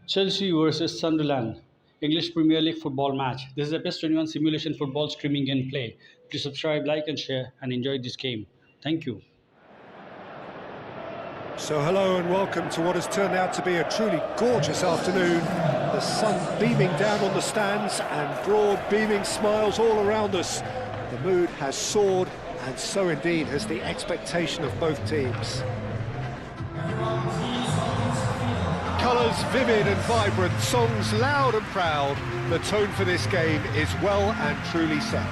Chelsea vs Sunderland, English Premier League football match. This is a best 21 simulation football streaming and play. Please subscribe, like, and share, and enjoy this game. Thank you. So hello and welcome to what has turned out to be a truly gorgeous afternoon. The sun beaming down on the stands and broad beaming smiles all around us. The mood has soared, and so indeed has the expectation of both teams. Colours vivid and vibrant, songs loud and proud. The tone for this game is well and truly set.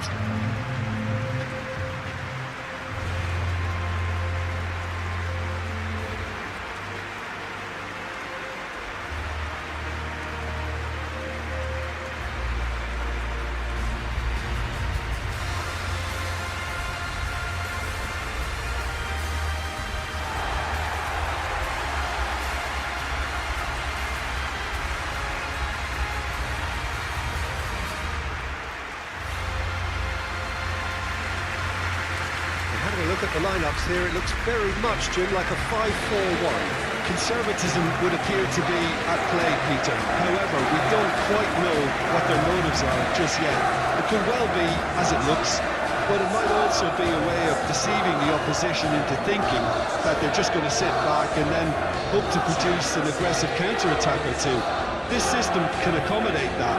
Having a look at the lineups here, it looks very much, Jim, like a 5-4-1. Conservatism would appear to be at play, Peter. However, we don't quite know what their motives are just yet. It could well be as it looks, but it might also be a way of deceiving the opposition into thinking that they're just going to sit back and then hope to produce an aggressive counter-attack or two. This system can accommodate that,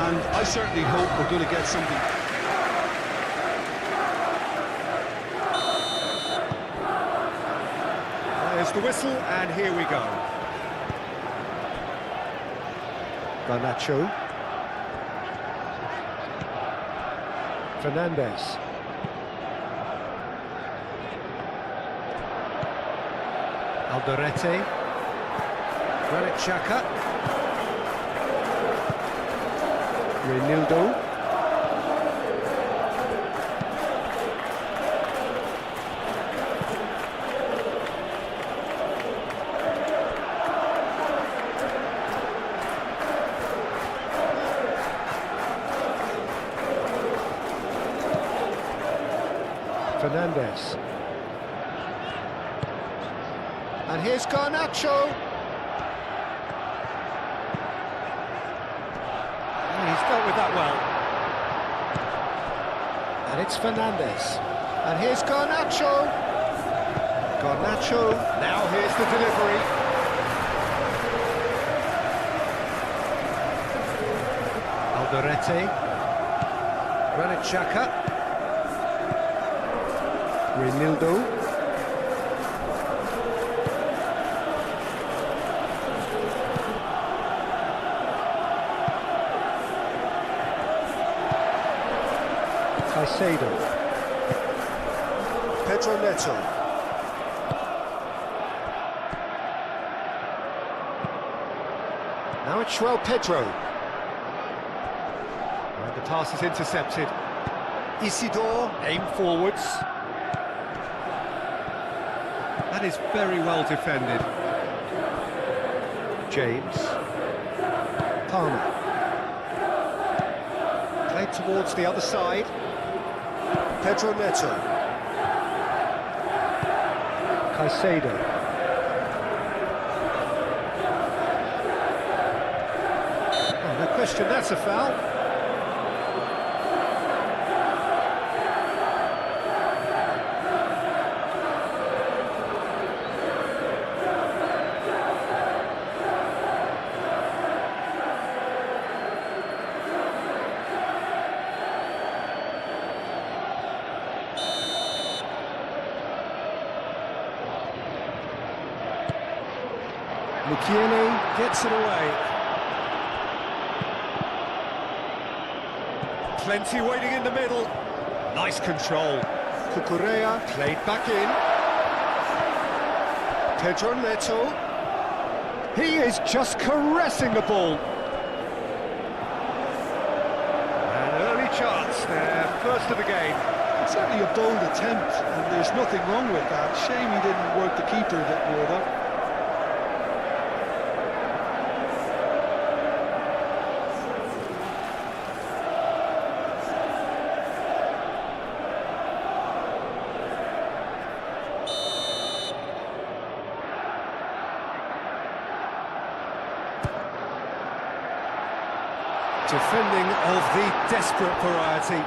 and I certainly hope we're going to get something. There's the whistle, and here we go. Garnacho. Fernandez. Alderete. Granit Xhaka. Reinildo. Fernandez. And here's Garnacho. And he's dealt with that well. And it's Fernandez. And here's Garnacho. Garnacho. Now here's the delivery. Alderete. Granit Xhaka. Reinildo. Caicedo. Pedro Neto. Now it's João Pedro. And the pass is intercepted. Isidore, aim forwards. That is very well defended. James. Palmer. Played towards the other side. Pedro Neto. Caicedo. Oh, no question, that's a foul. Mukiele gets it away. Plenty waiting in the middle. Nice control. Cucurella played back in. Pedro Neto. He is just caressing the ball. An early chance there, first of the game. Certainly a bold attempt, and there's nothing wrong with that. Shame he didn't work the keeper a bit more, though. Defending of the desperate variety.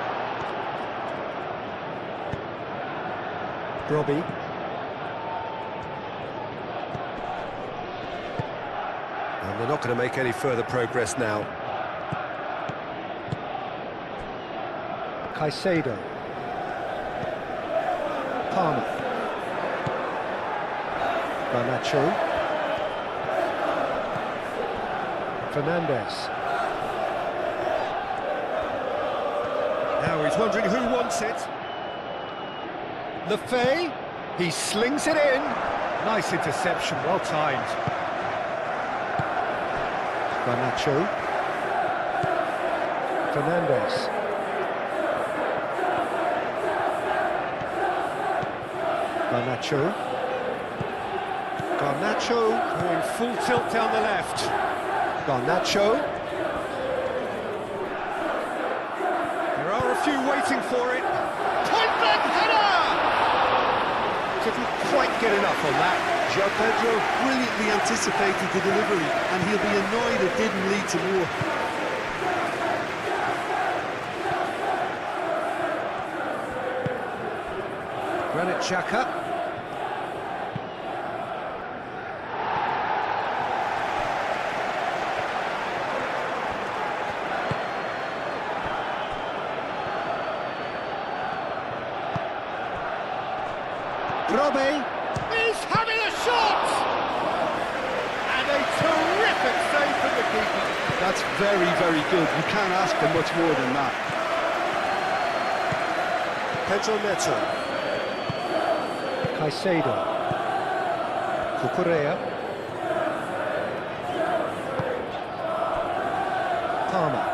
Robbie. And they're not going to make any further progress now. Caicedo. Palmer. Garnacho. Fernandez. Now he's wondering who wants it. Lefay. He slings it in. Nice interception, well timed. Garnacho. Fernandez. Garnacho. Garnacho going full tilt down the left. Garnacho. There are a few waiting for it. Point blank header! Didn't quite get enough on that. João Pedro brilliantly anticipated the delivery, and he'll be annoyed it didn't lead to more. Granit Xhaka. Robbie is having a shot! And a terrific save from the keeper. That's very, very good. You can't ask for much more than that. Pedro Neto. Caicedo. Cucurella. Palmer.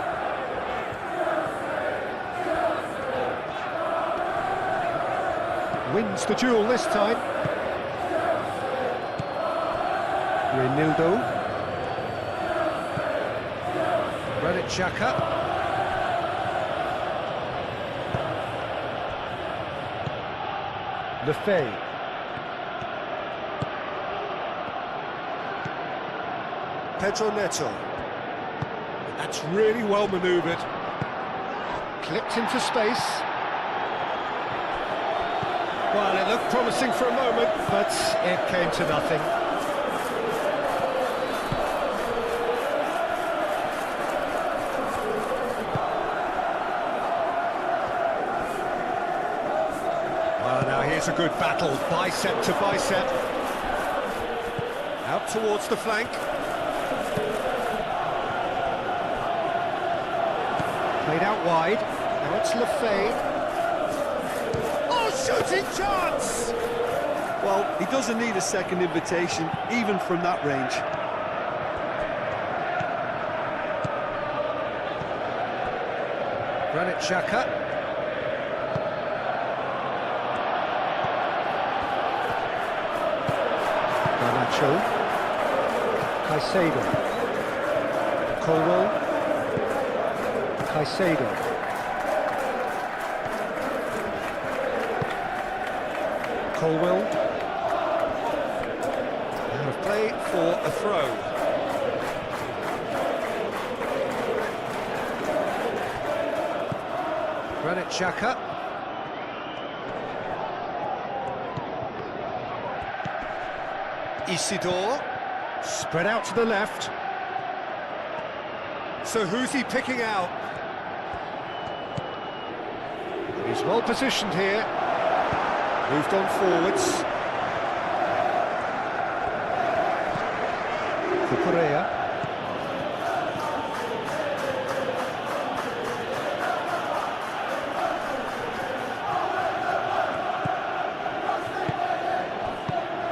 Wins the duel this time. Reinildo. Granit Xhaka. Lefay. Pedro Neto. That's really well manoeuvred. Clipped into space. Well, it looked promising for a moment, but it came to nothing. Well, now here's a good battle, bicep to bicep. Out towards the flank. Played out wide. Now it's Lefay. Shooting chance! Well, he doesn't need a second invitation, even from that range. Granit Xhaka. Garnacho. Caicedo. Colwell. Caicedo. Colwell. Out of play for a throw. Granit Xhaka. Isidore. Spread out to the left. So who's he picking out? He's well positioned here. Moved on forwards. Cucurella.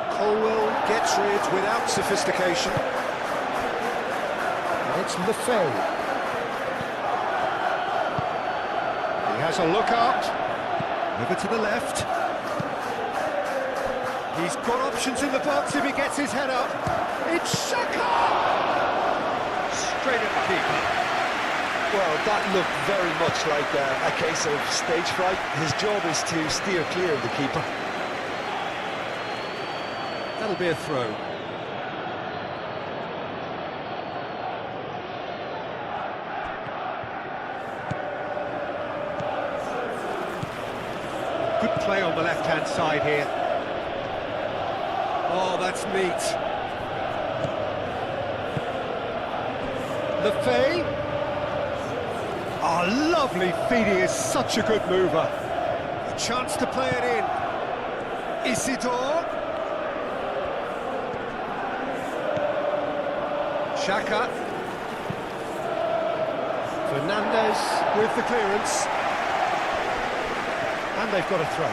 Colwell gets rid without sophistication. And it's Lefay. He has a look out. Over to the left. He's got options in the box if he gets his head up. It's Xhaka! Straight at the keeper. Well, that looked very much like a case of stage fright. His job is to steer clear of the keeper. That'll be a throw. play on the left-hand side here. Oh, that's neat. Lefay. Oh, lovely feed, he is such a good mover. A chance to play it in. Isidore. Xhaka. Fernandez with the clearance. And they've got a throw.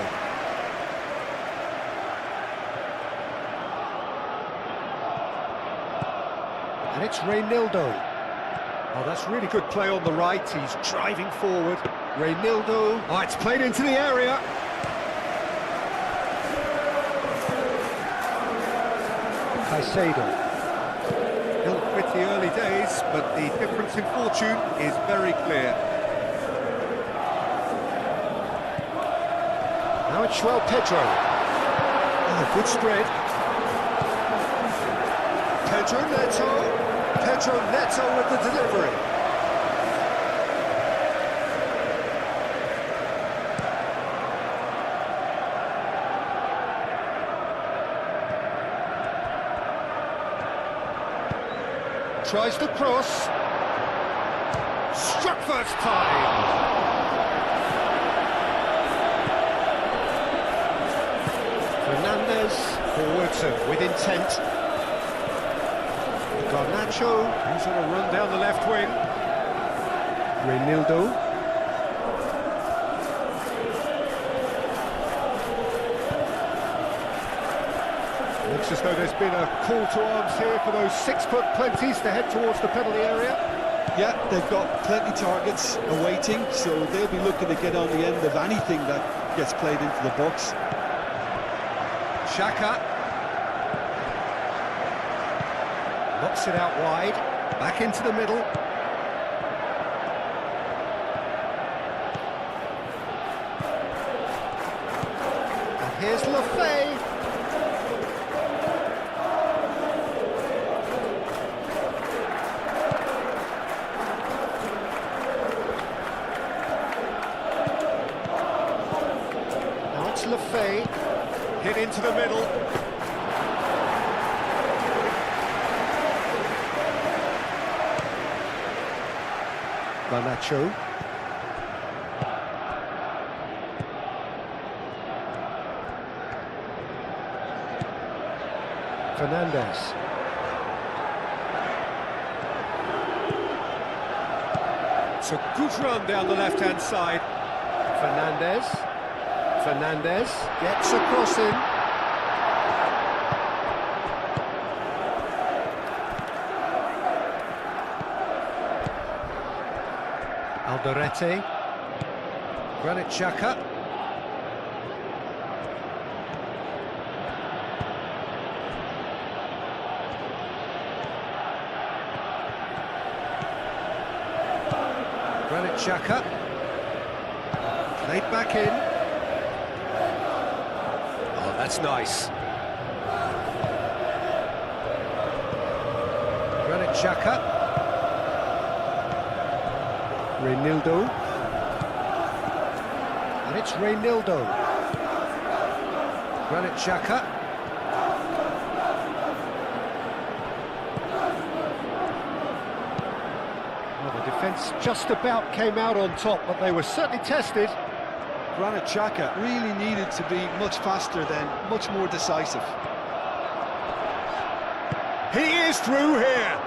And it's Reynildo. Oh, that's really good play on the right. He's driving forward. Reynildo. Oh, it's played into the area. Caicedo. Ill with the early days, but the difference in fortune is very clear. Now it's João Pedro. Oh, good spread. Pedro Neto. Pedro Neto with the delivery. Tries to cross. Struck first time. Fernandez forwards with intent. Garnacho, he's on a run down the left wing. Reynildo. Looks as though there's been a call to arms here for those 6-foot plenties to head towards the penalty area. Yeah, they've got plenty targets awaiting, so they'll be looking to get on the end of anything that gets played into the box. Xhaka. Knocks it out wide, back into the middle. And here's Lefay. Now it's Lefay, hit into the middle. Garnacho. Fernandez. It's a good run down the left-hand side. Fernandez. Fernandez gets a cross in. Alderete. Granit Xhaka. Granit Xhaka. Played back in. Oh, that's nice. Granit Xhaka. Reynildo. And it's Reynildo. Granit Xhaka. Well, the defence just about came out on top, but they were certainly tested. Granit Xhaka really needed to be much faster then, much more decisive. He is through here.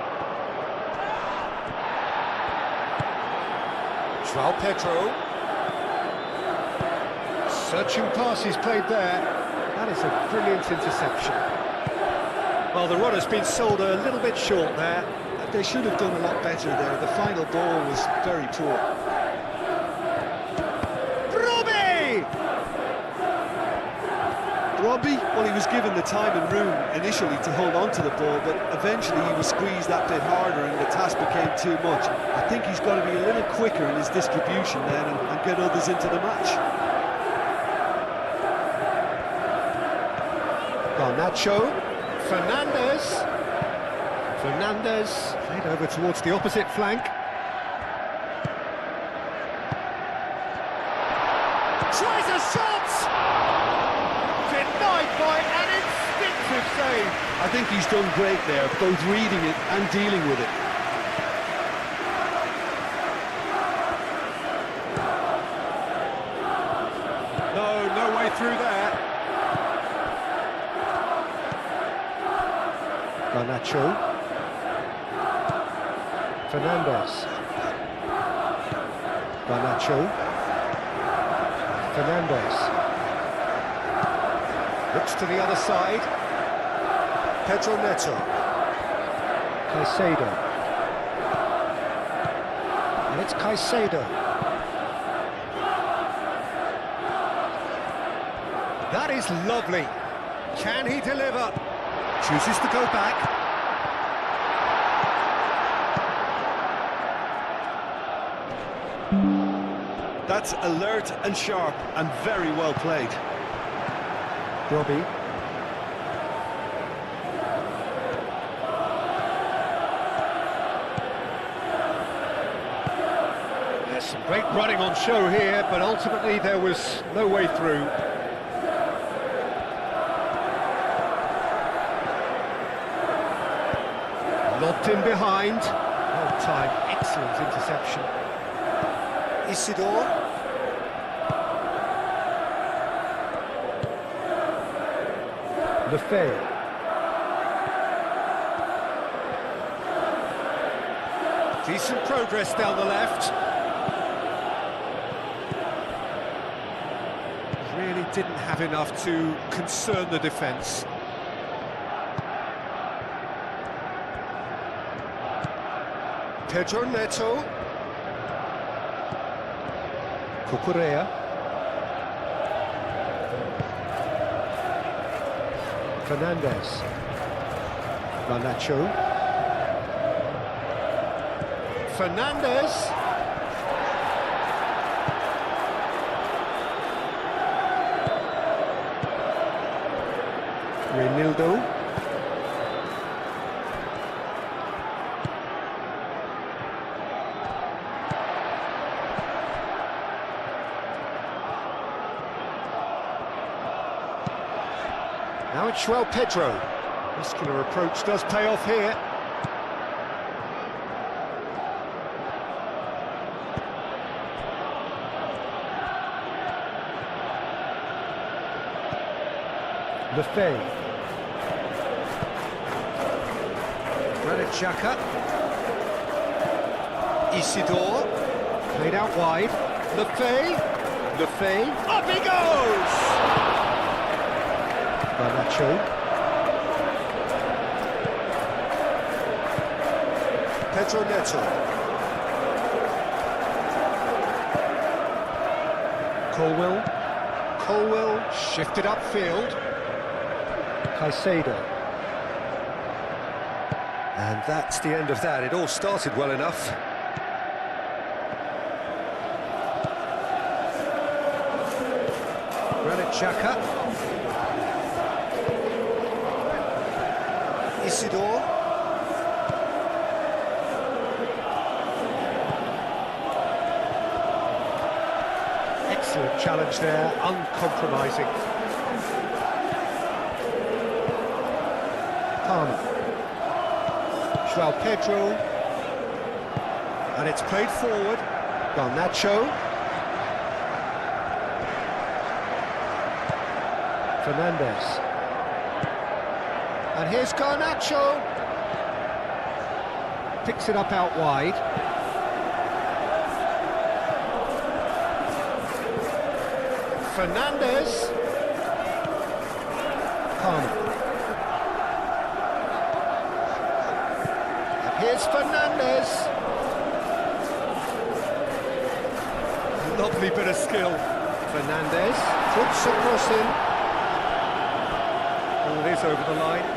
João Pedro. Searching pass he's played there. That is a brilliant interception. Well, the runner's been sold a little bit short there. They should have done a lot better there. The final ball was very poor. Robbie, well, he was given the time and room initially to hold on to the ball, but eventually he was squeezed that bit harder and the task became too much. I think he's got to be a little quicker in his distribution then and get others into the match. Garnacho. Fernandez. Fernandez played over towards the opposite flank. Tries a shot! by an instinctive save. I think he's done great there, both reading it and dealing with it. No way through there. Garnacho. Fernandez. Garnacho. Fernandez. Looks to the other side. Pedro Neto. Caicedo. And it's Caicedo. That is lovely. Can he deliver? Chooses to go back. That's alert and sharp and very well played. Robbie. There's some great running on show here, but ultimately there was no way through. Lobbed in behind. Well timed, excellent interception. Isidore. Lefebvre. Decent progress down the left. Really didn't have enough to concern the defence. Pedro Neto. Cucurella. Fernandez. Garnacho. Fernandez. Reinildo. Now it's João Pedro. Muscular approach does pay off here. Lefebvre. Granit Xhaka. Isidore. Played out wide. Lefebvre. Lefebvre. Up he goes! Garnacho. Pedro Neto. Colwell shifted upfield. Caicedo. And that's the end of that. It all started well enough. Granit Xhaka. Isidore. Excellent challenge there, uncompromising. Palmer. João Pedro. And it's played forward. Garnacho. Fernandez. And here's Garnacho. Picks it up out wide. Fernandez. Palmer. And here's Fernandez. Lovely bit of skill. Fernandez puts a cross in. Oh, it is over the line.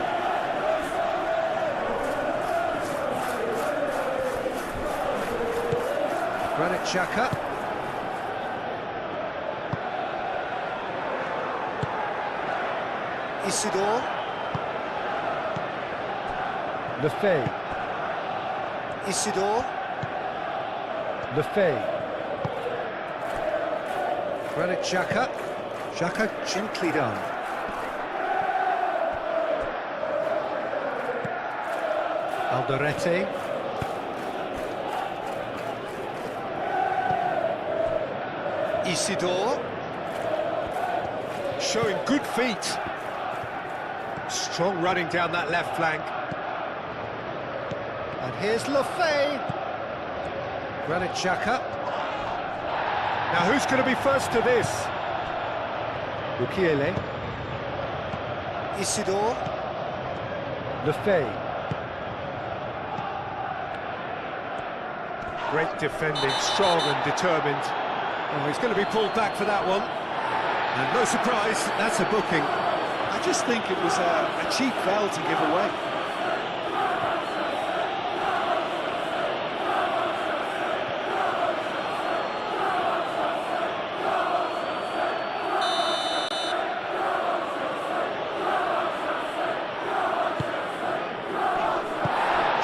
Granit Xhaka. Isidore. Lefebvre. Isidore. Lefebvre. Granit Xhaka. Xhaka gently done. Alderete. Isidore. Showing good feet. Strong running down that left flank. And here's Lefay. Granit Xhaka. Now who's going to be first to this? Mukiele. Isidore. Lefay. Great defending, strong and determined. Oh, he's going to be pulled back for that one. And no surprise, that's a booking. I just think it was a cheap foul to give away.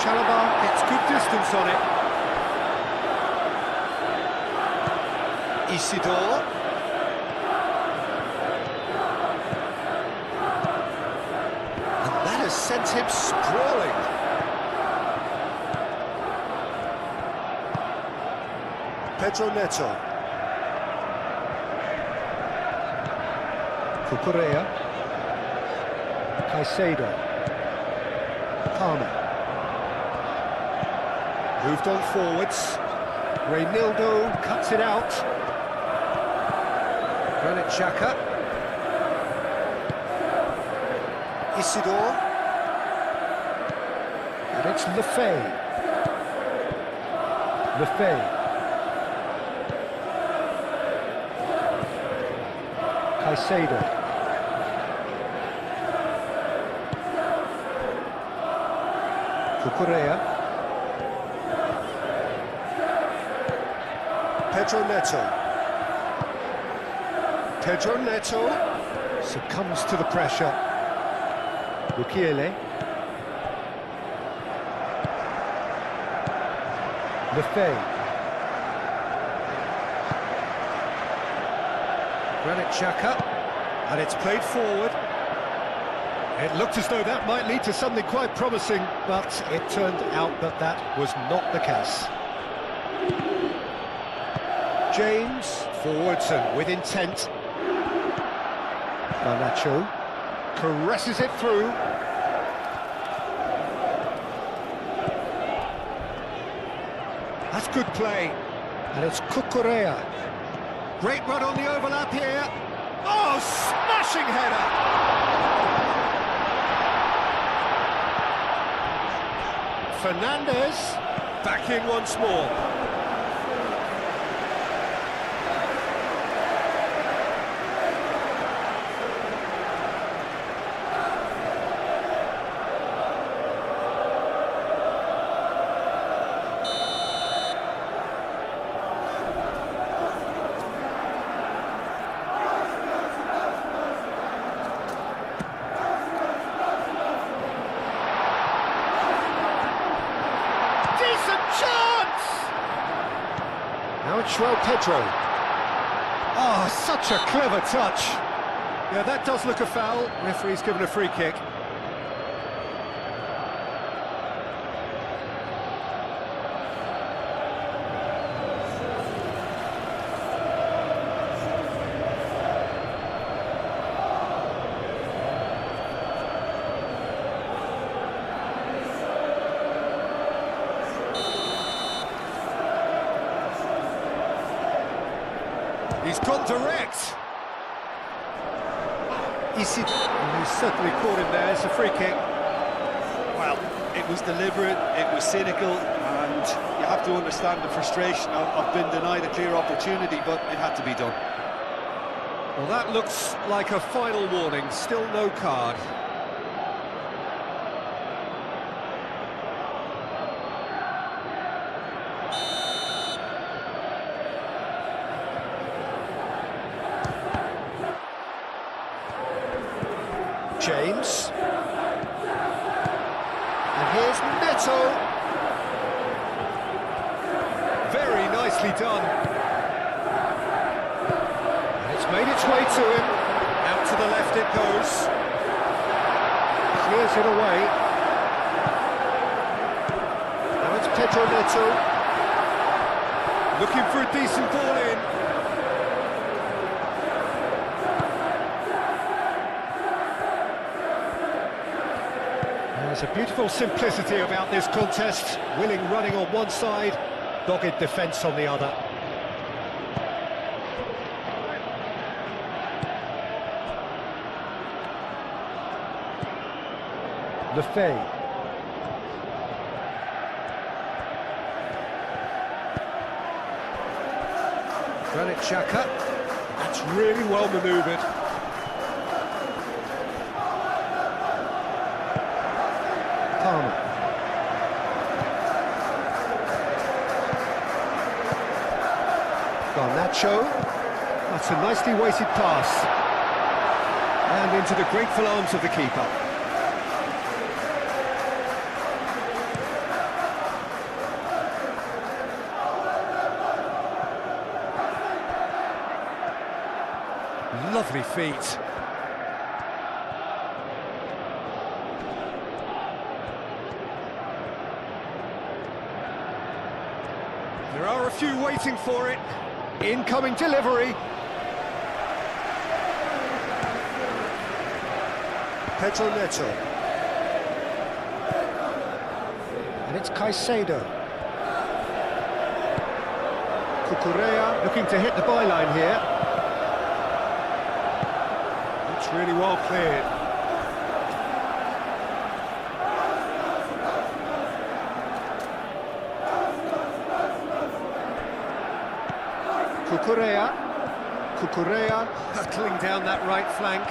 Chalobah gets good distance on it. Isidore. And that has sent him sprawling. Pedro Neto. Cucurella. Caicedo. Palmer. Moved on forwards. Reynildo cuts it out. Granit Xhaka. Isidore. And it's Lefay. Lefay. Caicedo. Cucurella. Pedro Neto. Pedro Neto succumbs to the pressure. Mukiele. Lefay. Granit Xhaka. And it's played forward. It looked as though that might lead to something quite promising, but it turned out that that was not the case. James, forwards and with intent. Garnacho caresses it through. That's good play. And it's Cucurella. Great run on the overlap here. Oh, smashing header! Fernandez back in once more. Now it's João Pedro. Oh, such a clever touch. Yeah, that does look a foul. Referee's given a free kick. He's gone direct. He's certainly caught him there. It's a free kick. Well, it was deliberate, it was cynical, and you have to understand the frustration of being denied a clear opportunity, but it had to be done. Well, that looks like a final warning. Still no card. James. And here's Neto. Very nicely done. And it's made its way to him. Out to the left it goes. Clears it away. Pedro Neto. Looking for a decent ball in. There's a beautiful simplicity about this contest. Willing running on one side, dogged defence on the other. Lefebvre. Granit Xhaka. That's really well manoeuvred. Palmer. Garnacho. That's a nicely weighted pass. And into the grateful arms of the keeper. Lovely feet. There are a few waiting for it. Incoming delivery. Pedro Neto. And it's Caicedo. Cucurella looking to hit the byline here. It's really well cleared. Cucurella hurtling down that right flank,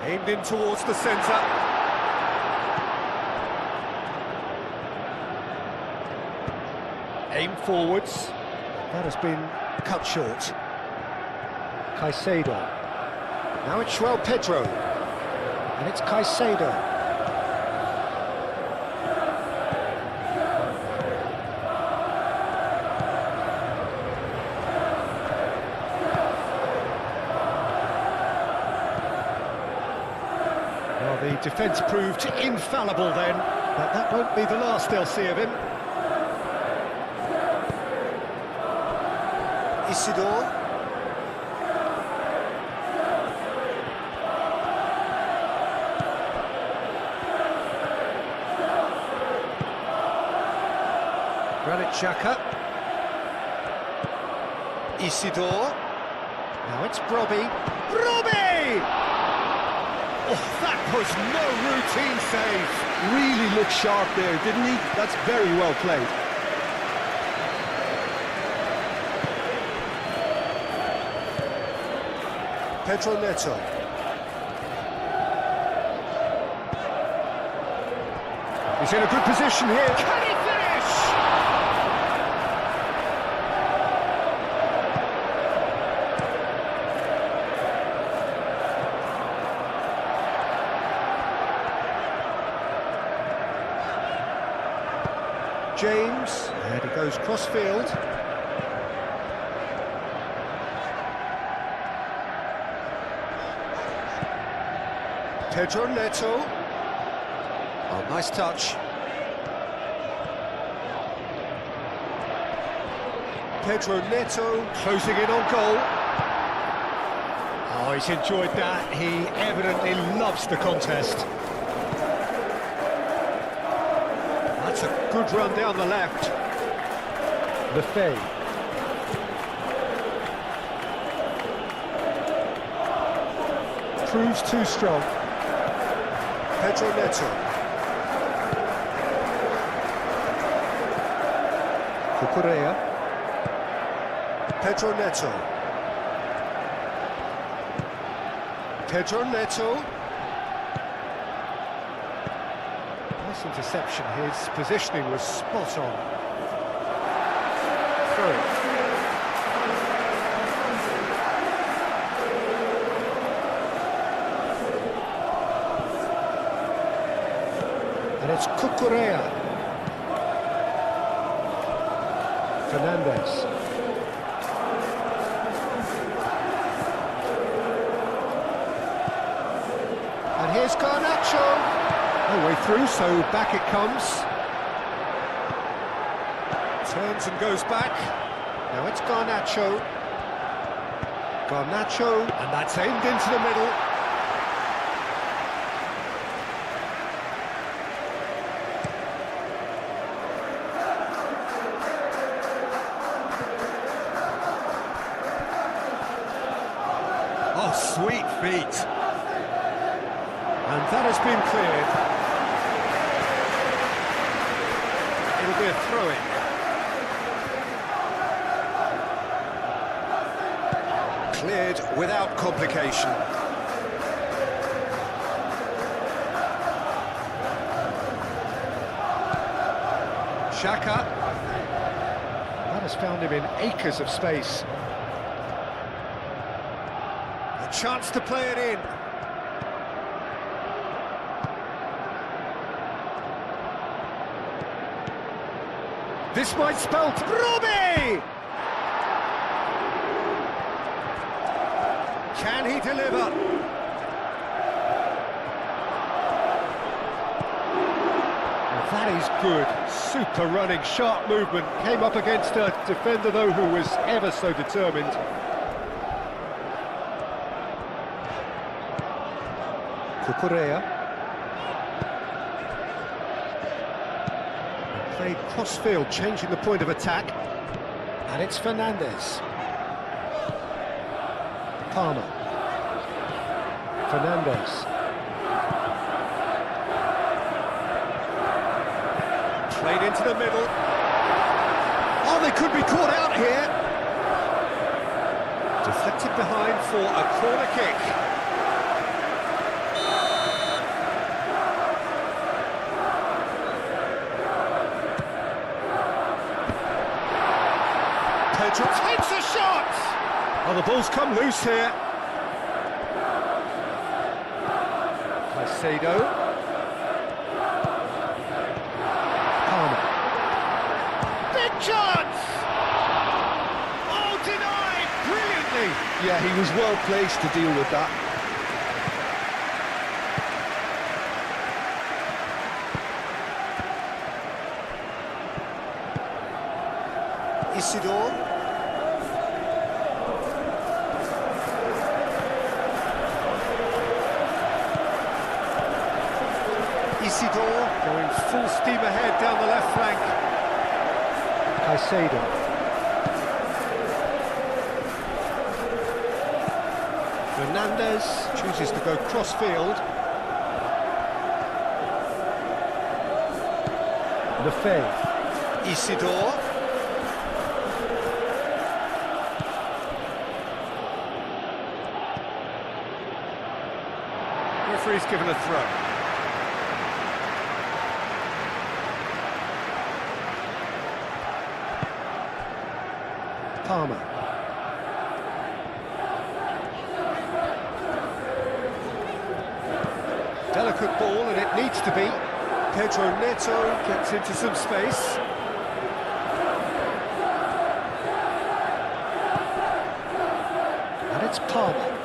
aimed in towards the centre. Aimed forwards. That has been cut short. Caicedo. Now it's João Pedro. And it's Caicedo. The defence proved infallible then, but that won't be the last they'll see of him. Isidore. Granit Xhaka. Isidore. Now it's Brobbey. Brobbey! Oh, that was no routine save. Really looked sharp there, didn't he? That's very well played. Pedro Neto. He's in a good position here. Can he finish? James, and he goes cross-field. Pedro Neto. Oh, nice touch. Pedro Neto closing in on goal. Oh, he's enjoyed that. He evidently loves the contest. That's a good run down the left. Lefebvre. Proves too strong. Pedro Neto. Cucurella. Pedro Neto. Pedro Neto. Nice interception. His positioning was spot on. Through. And it's Cucurella. Fernandez. And here's Garnacho. No way through, so back it comes. Turns and goes back. Now it's Garnacho. Garnacho, and that's aimed into the middle. Oh, sweet feet. And that has been cleared. It'll be a throw-in. Cleared without complication. Xhaka. That has found him in acres of space. A chance to play it in. This might spell Robbie! Can he deliver? Well, that is good. Super running, sharp movement. Came up against a defender, though, who was ever so determined. Cucurella. Played cross-field, changing the point of attack. And it's Fernandes. Palmer. Fernandes. Played into the middle. Oh, they could be caught out here. Deflected behind for a corner kick. Pedro takes a shot! Oh, the ball's come loose here. Caicedo. Palmer. Big chance! Oh, denied! Brilliantly! Yeah, he was well placed to deal with that. Isidore. Isidore going full steam ahead down the left flank. Caicedo. Fernandes chooses to go cross-field. Lefebvre. Isidore. Referee's given a throw. Palmer. Delicate ball, and it needs to be. Pedro Neto gets into some space. And it's Palmer.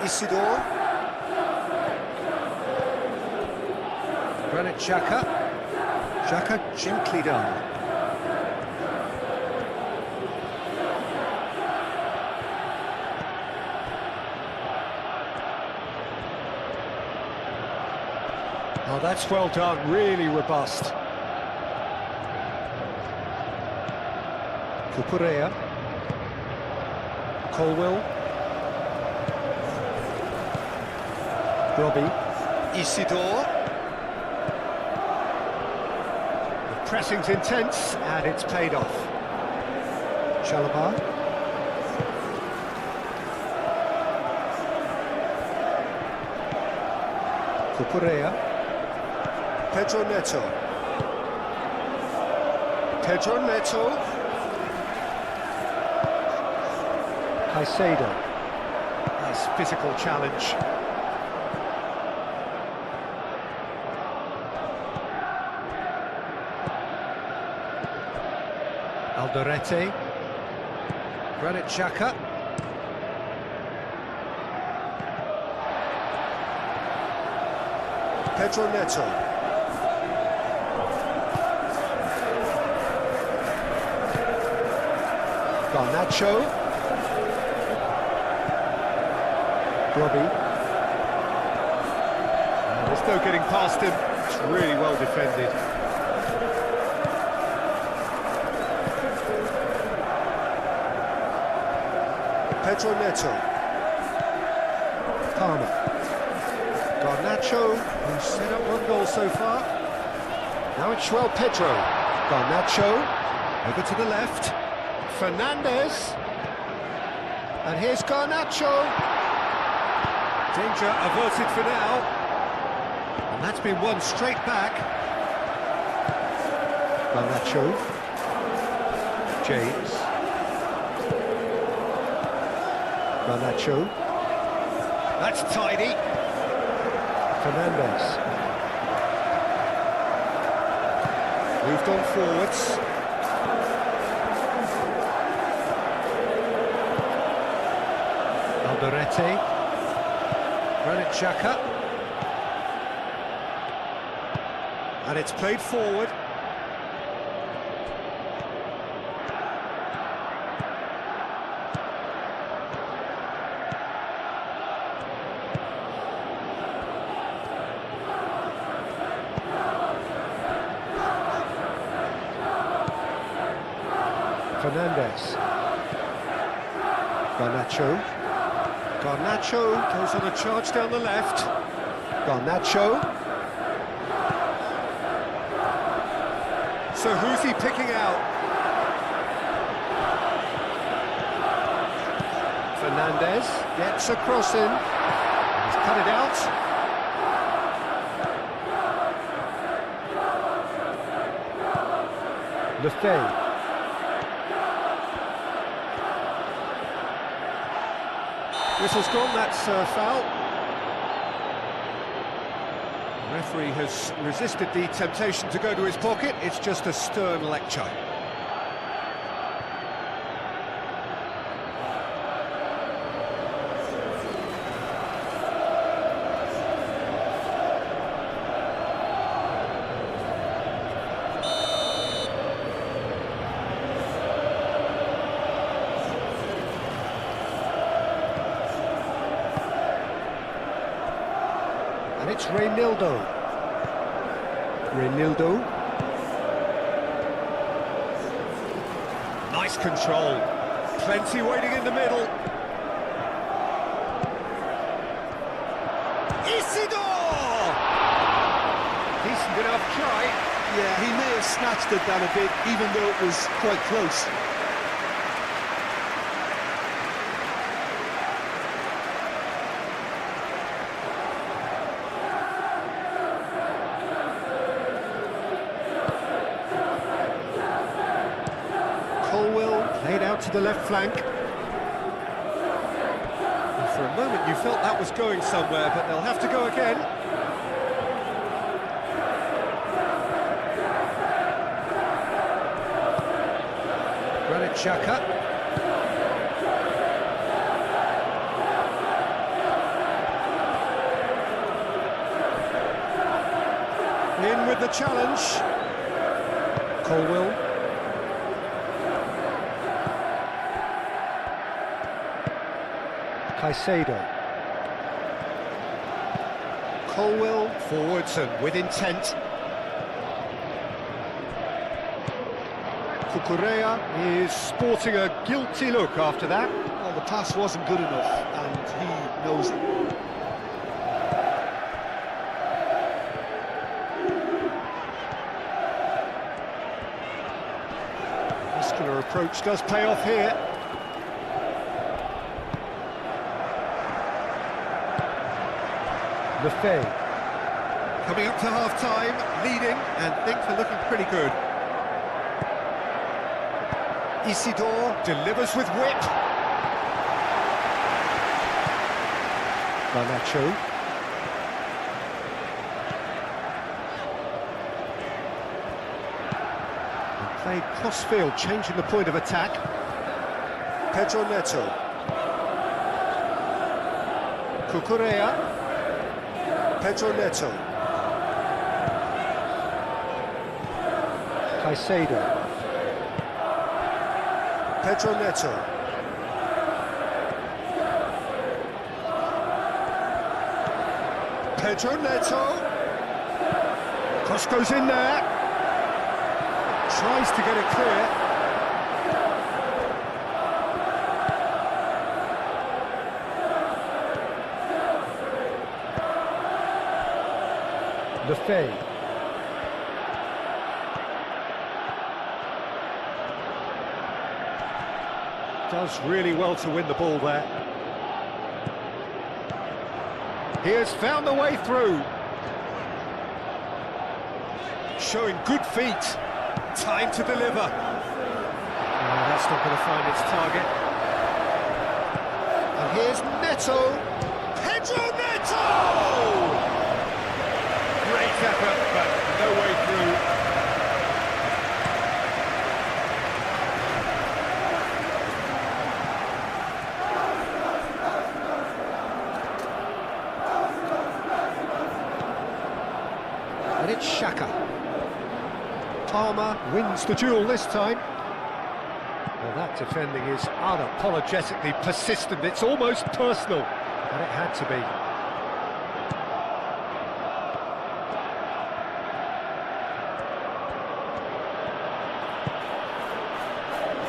Isidore. Granit Xhaka. Xhaka gently done. Oh, that's well done, really robust. Cucurella. Colwill. Robbie. Isidore. The pressing's intense, and it's paid off. Chalobah. Cucurella. Pedro Neto. Pedro Neto. Caicedo. Nice physical challenge. Alderete. Granit Xhaka. Pedro Neto. Garnacho. Robbie. There's no getting past him. It's really well defended. Pedro Neto. Palmer. Garnacho, who's set up one goal so far. Now it's João Pedro. Garnacho, over to the left. Fernandez. And here's Garnacho. Danger averted for now. And that's been won straight back. Garnacho. James. Garnacho. That's tidy. Fernandez. Moved on forwards. Alderete. Granit Xhaka. And it's played forward. Fernandez. Garnacho. Garnacho goes on a charge down the left. Garnacho. So who's he picking out? Fernandez gets a cross in. He's cut it out. Lefebvre. Whistle's gone, that's foul. The referee has resisted the temptation to go to his pocket. It's just a stern lecture. And it's Reynildo. Reynildo. Nice control. Plenty waiting in the middle. Isidore! Decent enough try. Yeah, he may have snatched it down a bit, even though it was quite close. Played out to the left flank. And for a moment you felt that was going somewhere, but they'll have to go again. Granit Xhaka. In with the challenge. Colwill. Caicedo. Colwill forwards and with intent. Cucurella is sporting a guilty look after that. Well, the pass wasn't good enough, and he knows it. Muscular approach does pay off here. Lefebvre. Coming up to half-time, leading, and things are looking pretty good. Isidore delivers with wit. Garnacho. And played cross-field, changing the point of attack. Pedro Neto. Cucurella. Pedro Neto. Caicedo. Pedro Neto. Pedro Neto. Cross goes in there. Tries to get it clear. Lefebvre. Does really well to win the ball there. He has found the way through. Showing good feet. Time to deliver. Oh, that's not going to find its target. And here's Neto. Pedro Neto! Great effort, but no way through. And it's Xhaka. Palmer wins the duel this time. Well, that defending is unapologetically persistent. It's almost personal, and it had to be.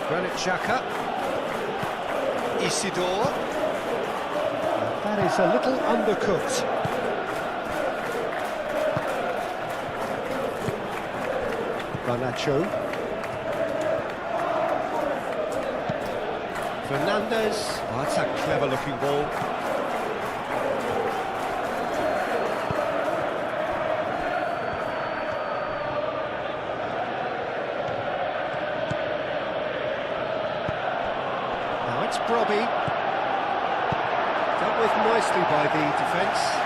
Granit Xhaka. Isidore. That is a little undercooked. Garnacho. Fernandes. Oh, that's a clever-looking ball. Now it's Brobby. Dealt with nicely by the defence.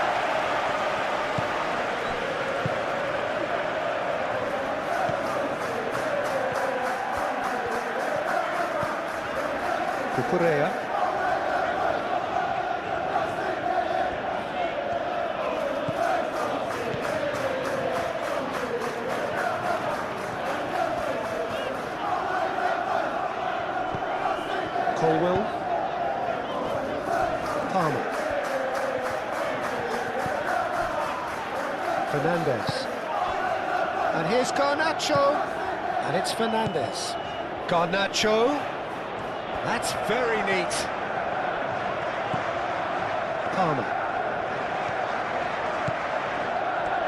Correa. Colwell. Palmer. Fernandes. And here's Garnacho. And it's Fernandes. Garnacho. That's very neat. Palmer.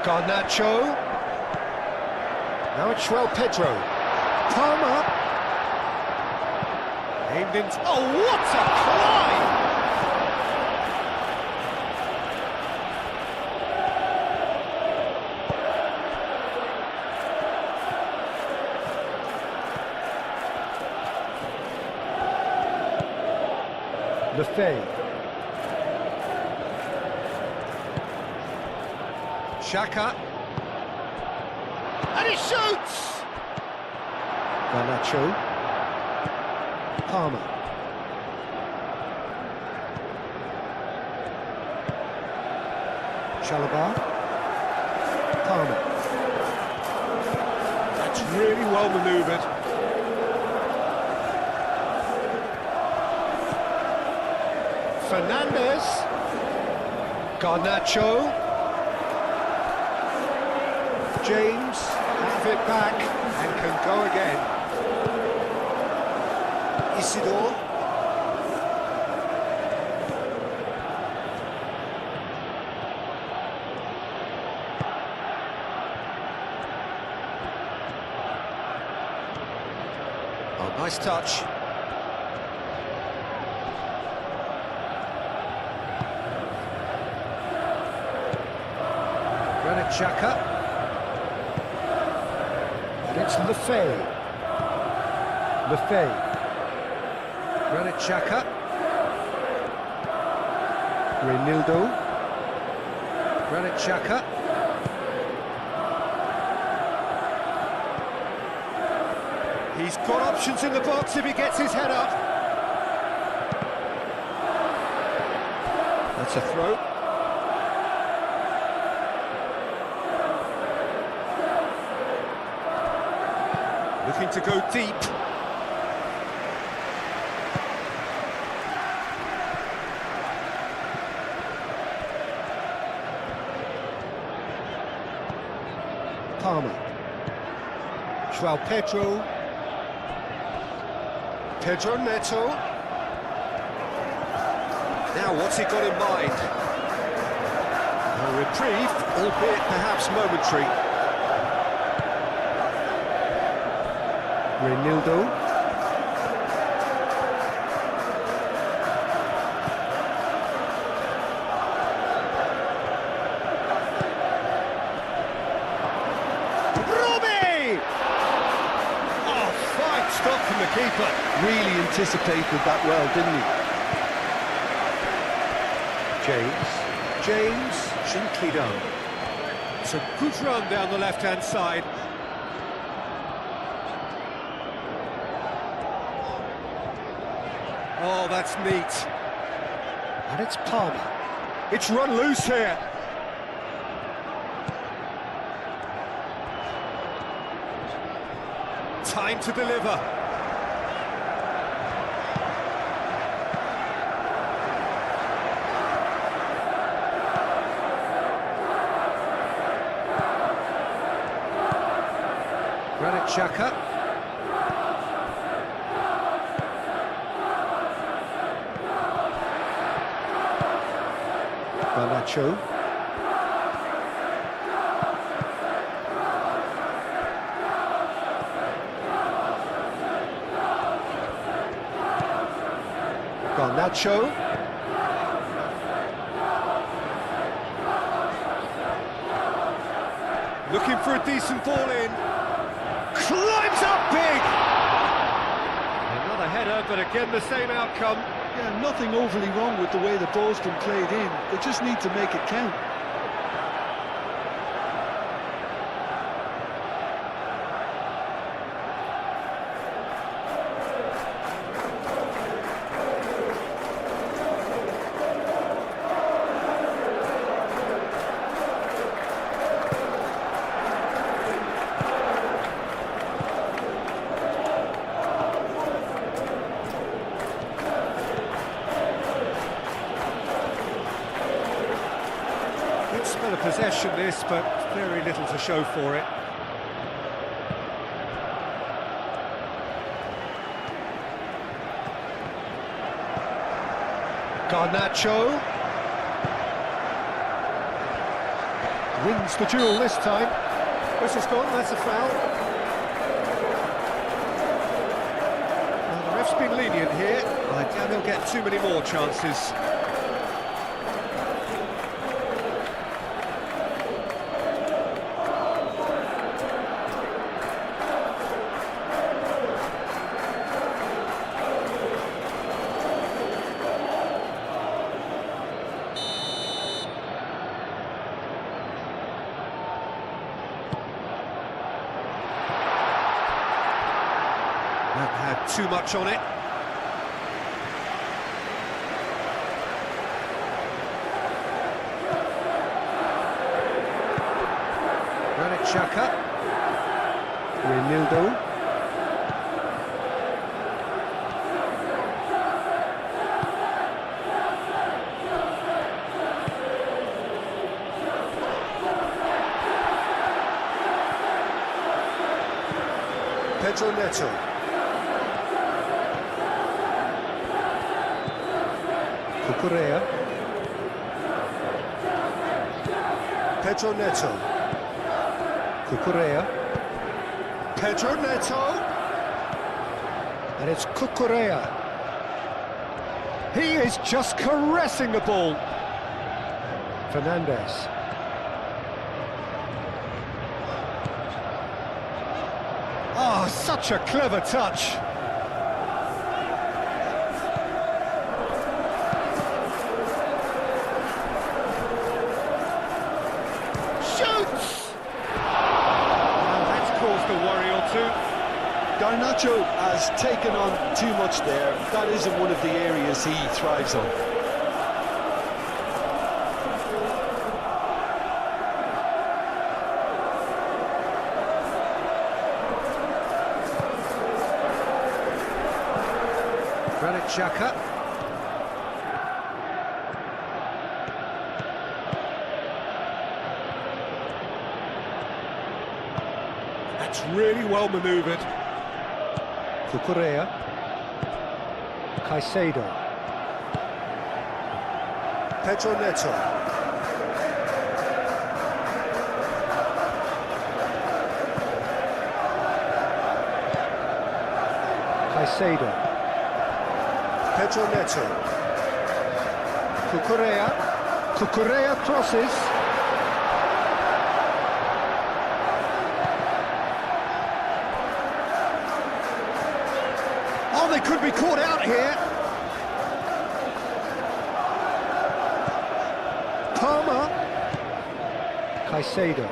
Garnacho. Now it's Pedro. Palmer. Aimed in. Oh, what a climb! Lefebvre. Xhaka. And he shoots! Garnacho. Palmer. Chalobah. Palmer. That's really well manoeuvred. Fernandes. Garnacho. James have it back and can go again. Isidore. Oh, nice touch. Granit Xhaka. And it's Lefebvre. Lefebvre. Granit Xhaka. Reinildo. Granit Xhaka. He's got options in the box if he gets his head up. That's a throw. Looking to go deep. Palmer. João Pedro. Pedro Neto. Now what's he got in mind? A reprieve, albeit perhaps momentary. Reinildo. Stop from the keeper. Really anticipated that well, didn't he? James, gently done. It's a good run down the left-hand side. Oh, that's neat. And it's Palmer. It's run loose here. Time to deliver. Granit Xhaka. Garnacho. Garnacho. Looking for a decent ball in. Climbs up big! Another header, but again the same outcome. Yeah, nothing overly wrong with the way the ball's been played in. They just need to make it count. Spell of possession this, but very little to show for it. Garnacho wins the duel this time. Whistle's gone, that's a foul. Well, the ref's been lenient here. I doubt he'll get too many more chances. That had too much on it. Granit Xhaka. Reinildo. Pedro Neto. Cucurella. Pedro Neto. Cucurella. Pedro Neto. And it's Cucurella. He is just caressing the ball. Fernandez. Oh, such a clever touch. Garnacho has taken on too much there. That isn't one of the areas he thrives on. Xhaka. That's really well manoeuvred. Cucurella. Caicedo. Pedro Neto. Caicedo. Pedro Neto. Cucurella. Cucurella crosses. Oh, they could be caught out here. Palmer. Caicedo.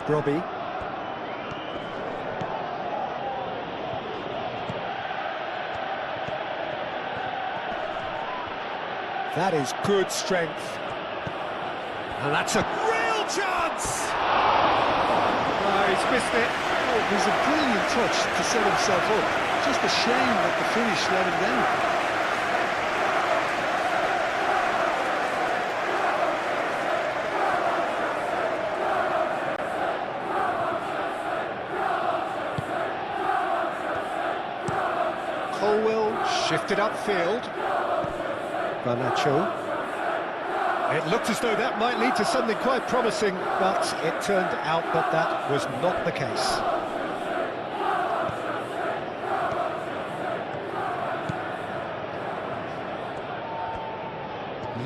Robbie. That is good strength. And that's a real chance! Oh, he's missed it. Oh, it was a brilliant touch to set himself up. Just a shame that the finish let him down. Colwell shifted upfield. Garnacho. It looked as though that might lead to something quite promising, but it turned out that that was not the case.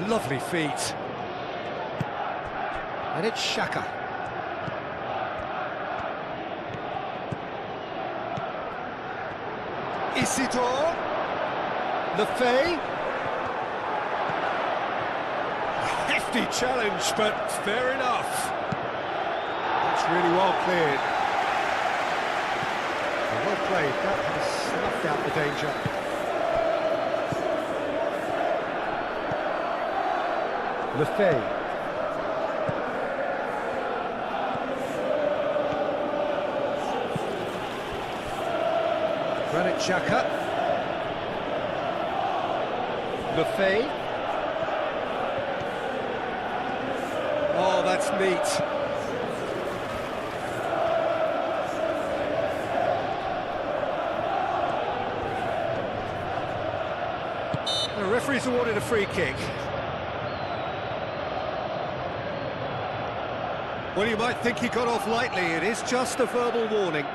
Lovely feet. And it's Xhaka. Isidore. Lefebvre. Hefty challenge, but fair enough. That's really well cleared. Well played, that has snuffed out the danger. Lefebvre. Granit Xhaka. Lefebvre. Oh, that's neat. The referee's awarded a free kick. Well, you might think he got off lightly. It is just a verbal warning.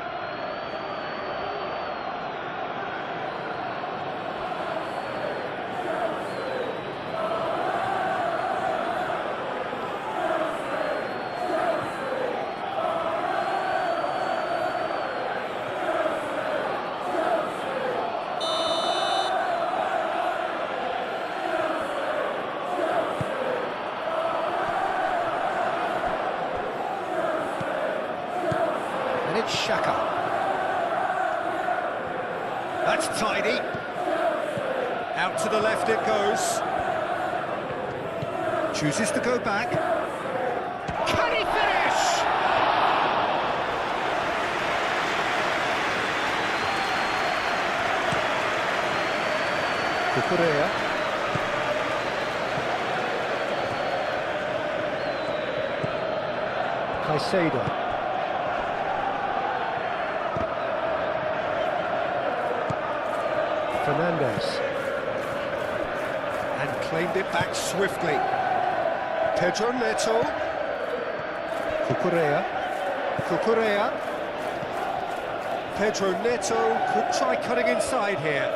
And it's Xhaka. That's tidy. Out to the left it goes. Chooses to go back. Can he finish? Cucurella. Caicedo. Fernandes. And claimed it back swiftly. Pedro Neto. Cucurella. Cucurella. Pedro Neto could try cutting inside here.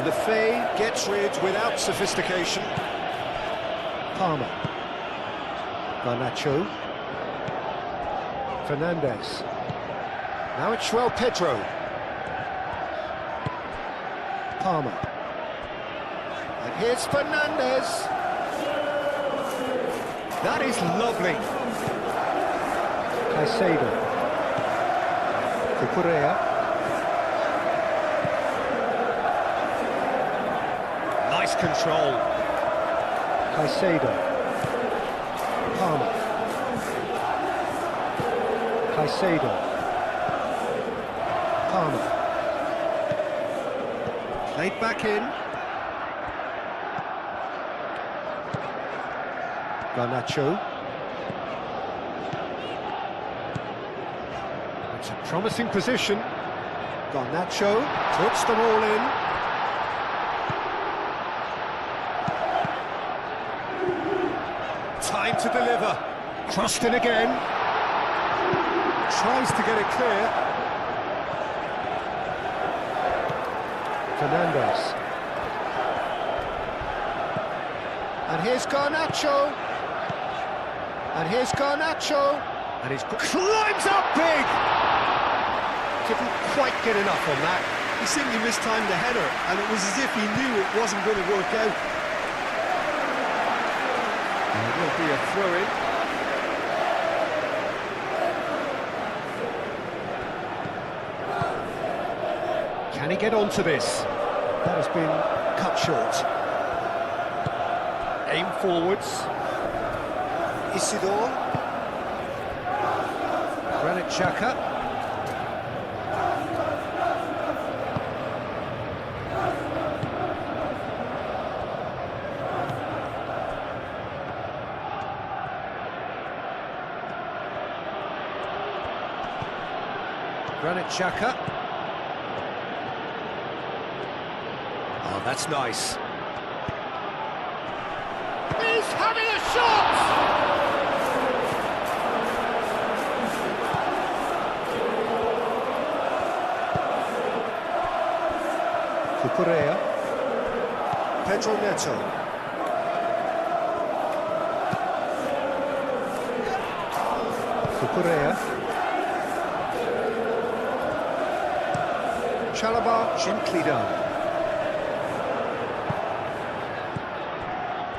Lefebvre gets rid without sophistication. Palmer. Garnacho. Fernandes. Now it's João Pedro. Palmer. And here's Fernandes. That is lovely. Caicedo. Cucurella. Nice control. Caicedo. Palmer. Caicedo. Palmer. Played back in. Garnacho. It's a promising position. Garnacho puts them all in. Time to deliver. Crossed in again. Tries to get it clear. Fernandez. And here's Garnacho. And here's Garnacho. And he's climbs up big. Couldn't quite get enough on that. He simply mistimed the header, and it was as if he knew it wasn't going to work out. And it will be a throw-in. Can he get onto this? That has been cut short. Aim forwards. Isidore. Granit Xhaka. Granit Xhaka. Oh, that's nice. He's having a shot! Cucurella. Pedro Neto. Cucurella. Chalobah gently done.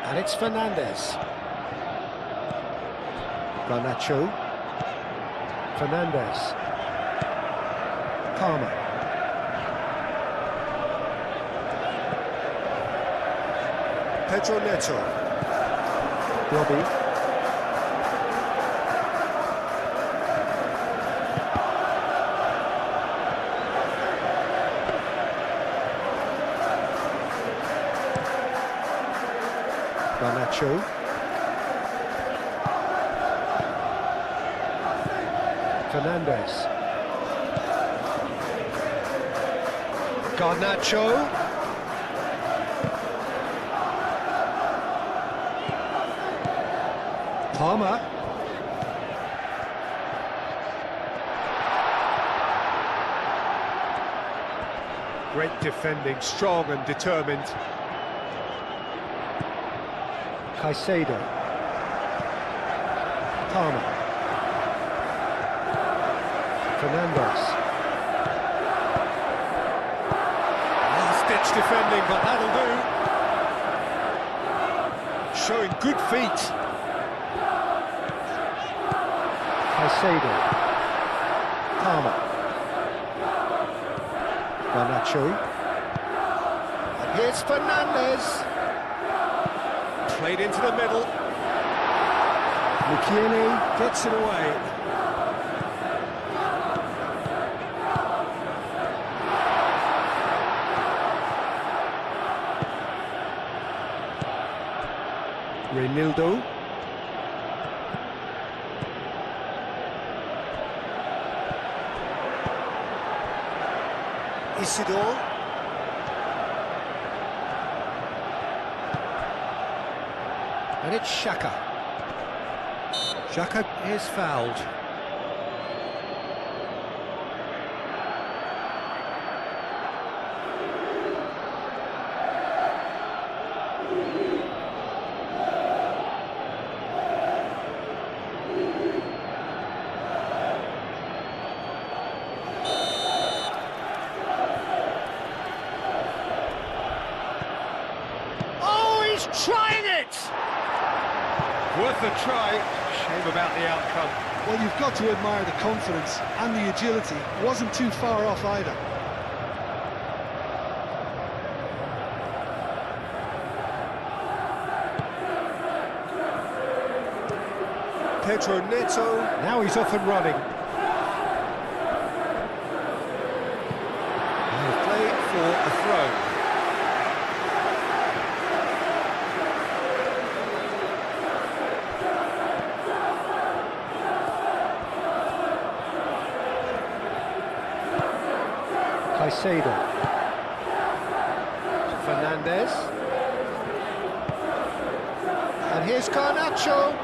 And it's Fernandez. Garnacho. Fernandez. Palmer. Pedro Neto. Robbie. Garnacho. Fernandez. Garnacho. Palmer. Great defending, strong and determined. Caicedo. Palmer. Fernandez. Last-ditch defending, but that'll do. Showing good feet. Caicedo. Palmer. Garnacho. And here's Fernandez. Played into the middle. Mukiele gets it away. Reinildo. Isidore. And it's Xhaka. Xhaka is fouled. Oh, he's trying it! Worth a try. Shame about the outcome. Well, you've got to admire the confidence and the agility. Wasn't too far off either. Pedro Neto. Now he's off and running. Caicedo. Fernandez. And here's Garnacho.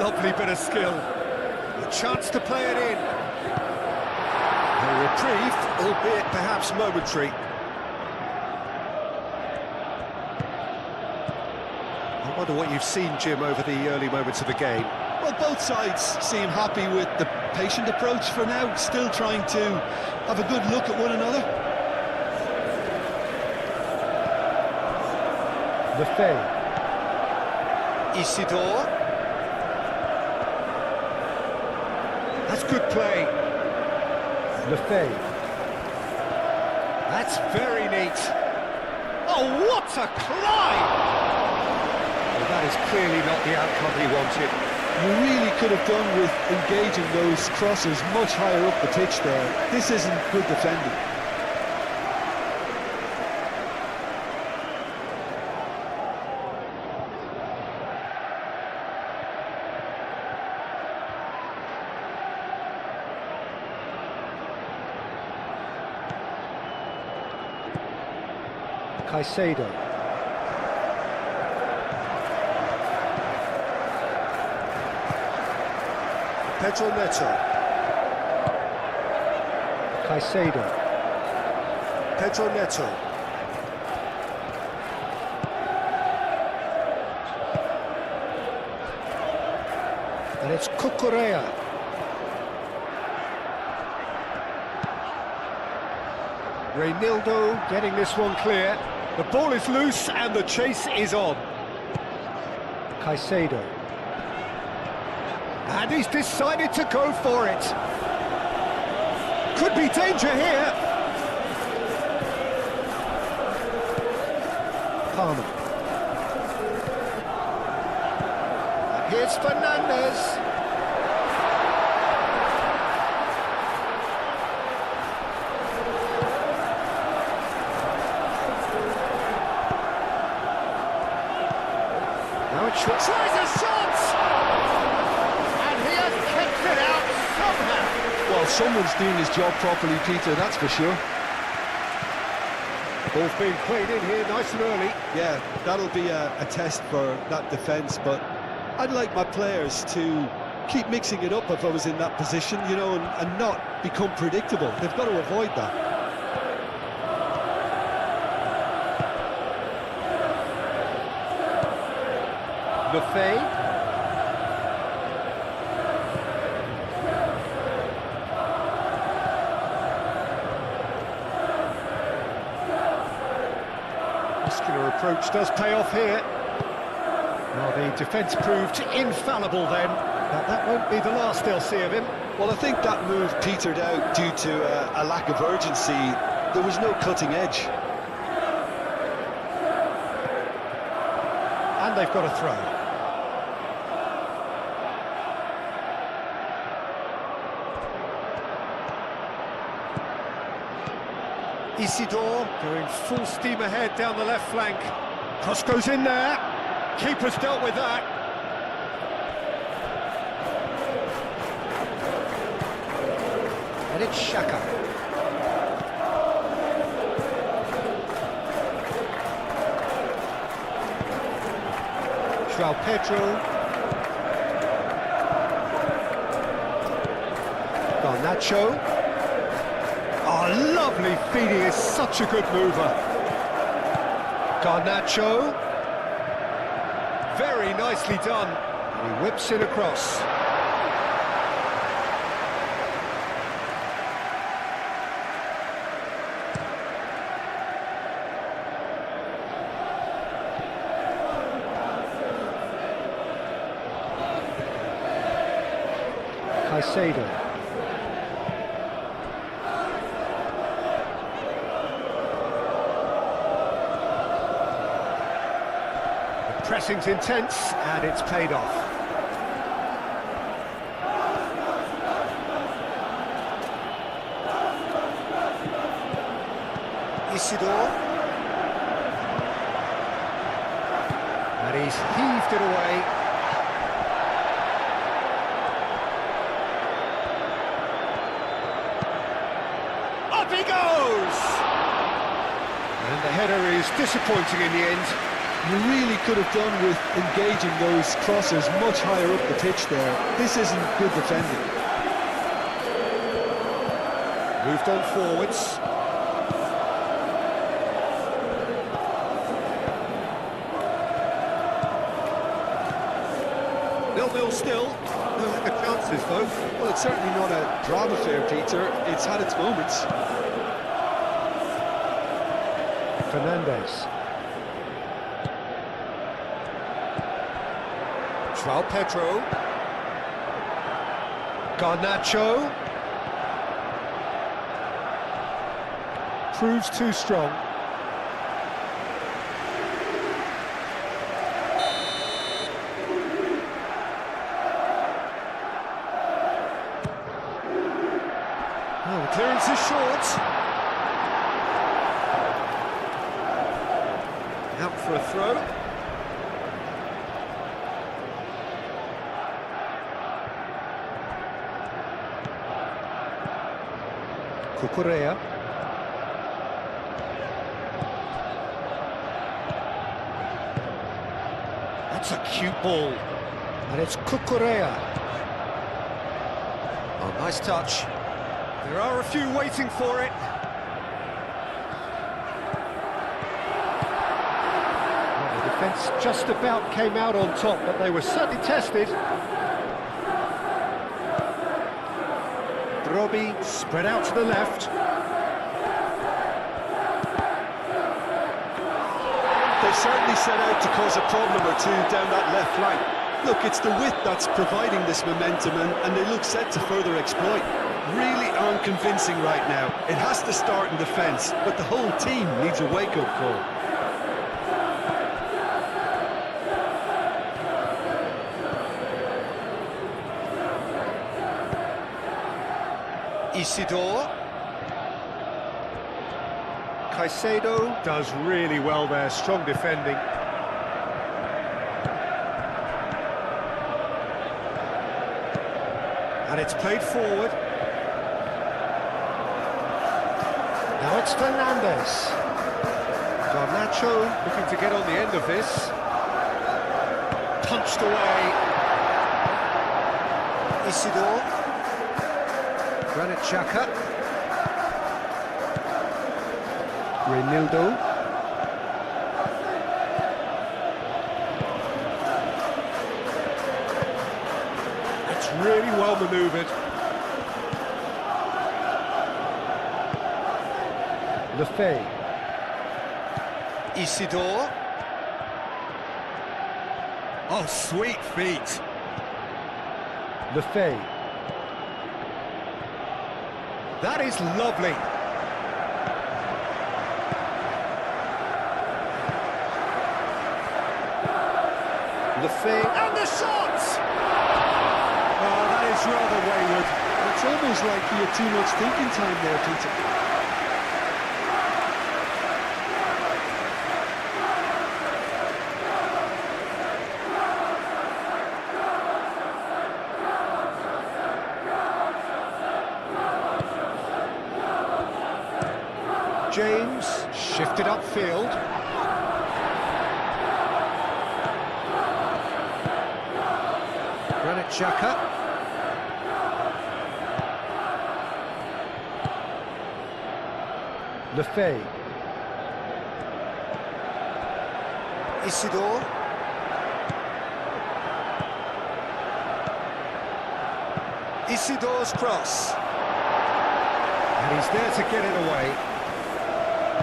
Lovely bit of skill. A chance to play it in. A reprieve, albeit perhaps momentary. I wonder what you've seen, Jim, over the early moments of the game. Well, both sides seem happy with the patient approach for now, still trying to have a good look at one another. Lefebvre. Isidore. That's good play. Lefebvre. That's very neat. Oh, what a climb! Well, that is clearly not the outcome he wanted. You really could have done with engaging those crosses much higher up the pitch there. This isn't good defending. Caicedo. Pedro Neto. Caicedo. Pedro Neto. And it's Cucurella. Reinildo getting this one clear. The ball is loose and the chase is on. Caicedo. And he's decided to go for it. Could be danger here. Palmer. And here's Fernandez. Now it's short. Tries a shot! And he has kept it out somehow. Well, someone's doing his job properly, Peter, that's for sure. Ball's being played in here nice and early. Yeah, that'll be a test for that defence, but I'd like my players to keep mixing it up if I was in that position, you know, and not become predictable. They've got to avoid that. Lefebvre. Muscular approach does pay off here. Well, the defence proved infallible then, but that won't be the last they'll see of him. Well, I think that move petered out due to a lack of urgency. There was no cutting edge. And they've got a throw. Isidore going full steam ahead down the left flank. Cross goes in there. Keeper's dealt with that. And it's Xhaka. João Pedro. Garnacho. Oh, lovely feed, he is such a good mover. Garnacho. Very nicely done. And he whips it across. Caicedo. Pressing's intense, and it's paid off. Isidore. And he's heaved it away. Up he goes! header is disappointing in the end. You really could have done with engaging those crossers much higher up the pitch there. This isn't good defending. Moved on forwards. 0-0 still. No lack of chances though. Well, it's certainly not a drama affair, Peter. It's had its moments. Fernandez. João Pedro. Garnacho. Proves too strong. Oh, the clearance is short. Out for a throw. Cucurella. That's a cute ball. And it's Cucurella. Oh, nice touch. There are a few waiting for it. Well, the defence just about came out on top, but they were certainly tested. Robbie spread out to the left. They've certainly set out to cause a problem or two down that left flank. Look, it's the width that's providing this momentum, and they look set to further exploit. Really aren't convincing right now. It has to start in defence, but the whole team needs a wake-up call. Isidore. Caicedo does really well there, strong defending. And it's played forward. Now it's Fernandez. Garnacho looking to get on the end of this. Punched away. Isidore. Granit Xhaka. Reinildo. It's really well manoeuvred. Lefebvre. Isidore. Oh, sweet feet. Lefebvre. That is lovely. Lefebvre, and the shot! Oh, that is rather wayward. It's almost like he had too much thinking time there, Peter. James shifted upfield. Granit Xhaka. Lefebvre. Isidore. Isidore's cross. And he's there to get it away.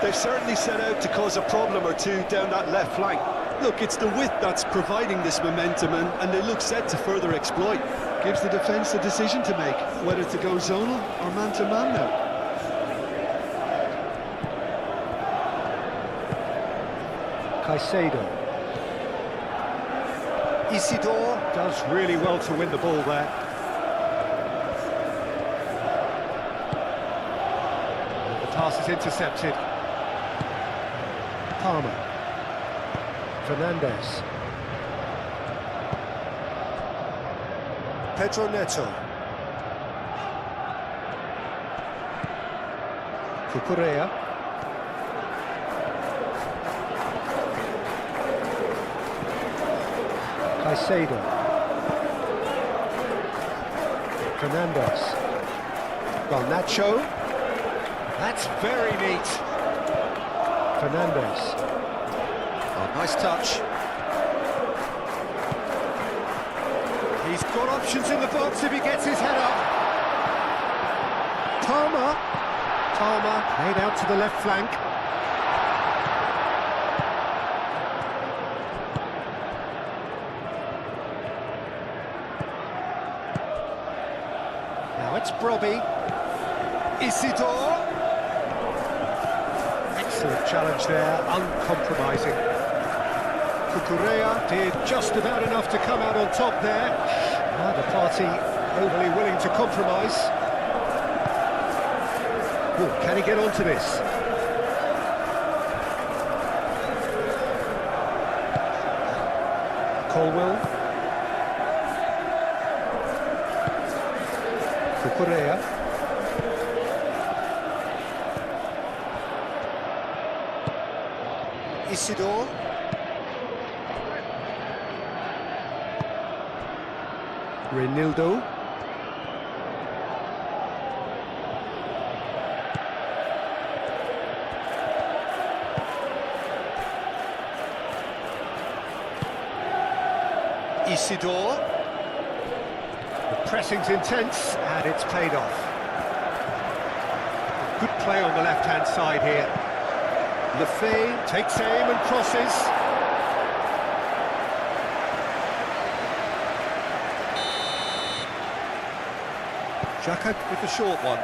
They've certainly set out to cause a problem or two down that left flank. Look, it's the width that's providing this momentum, and they look set to further exploit. Gives the defence a decision to make, whether to go zonal or man-to-man now. Caicedo. Isidore does really well to win the ball there. The pass is intercepted. Palmer. Fernandez. Pedro Neto. Cucurella. Caicedo. Fernandez. Garnacho. That's very neat. Fernandez. Oh, nice touch. He's got options in the box if he gets his head up. Palmer played out to the left flank. Now it's Brobby. Isidore. Excellent challenge there, uncompromising. Cucurella did just about enough to come out on top there. Now the party overly willing to compromise. Ooh, can he get onto this? Colwell. Cucurella. Isidore. Reinildo. Isidore. The pressing's intense and it's paid off. Good play on the left-hand side here. Lefebvre takes aim and crosses. Xhaka with the short one.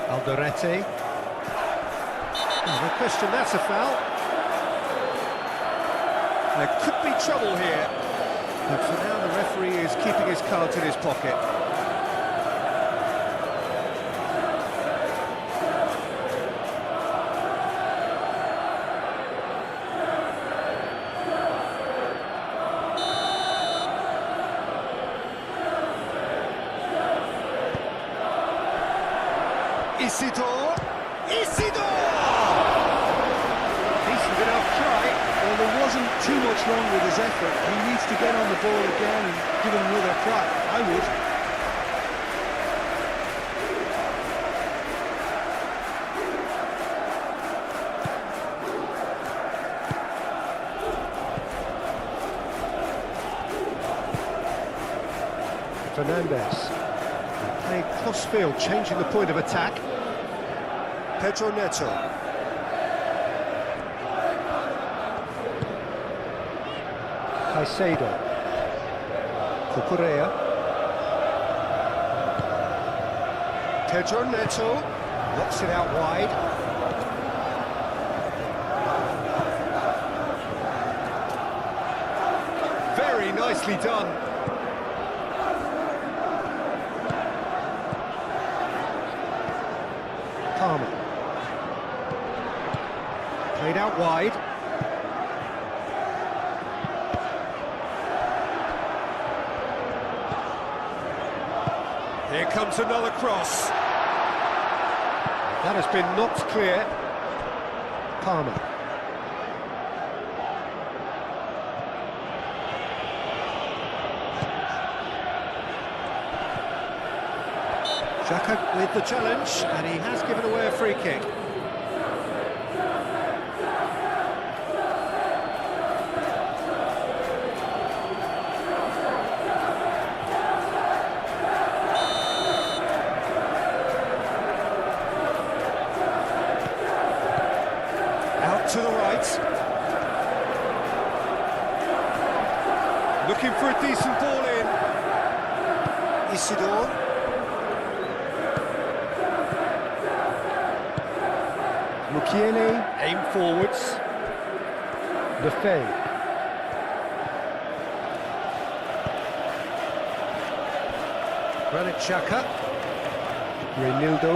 Alderete. No question, that's a foul. There could be trouble here. But for now, the referee is keeping his cards in his pocket. Isidore! Decent enough try. Well, there wasn't too much wrong with his effort. He needs to get on the ball again and give it another crack. I would. Fernandez. Playing cross-field, changing the point of attack. Pedro Neto. Caicedo. Cucurella. Pedro Neto. Knocks it out wide. Very nicely done. Palmer. Played out wide. Here comes another cross. That has been knocked clear. Palmer. Xhaka with the challenge, and he has given away a free kick. Out to the right. Looking for a decent ball in. Isidore. Mukiele, aim forwards. Lefebvre. Granit Xhaka. Reinildo.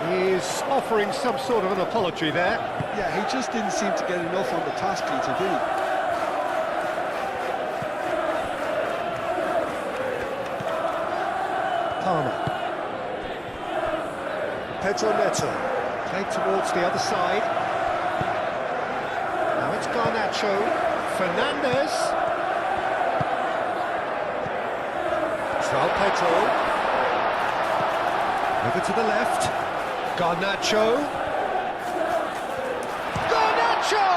He's offering some sort of an apology there. Yeah, he just didn't seem to get enough on the task, Peter, did he? Palmer. Pedro Neto. Played towards the other side. Now it's Garnacho. Fernandez. João Pedro. Over to the left. Garnacho. Garnacho!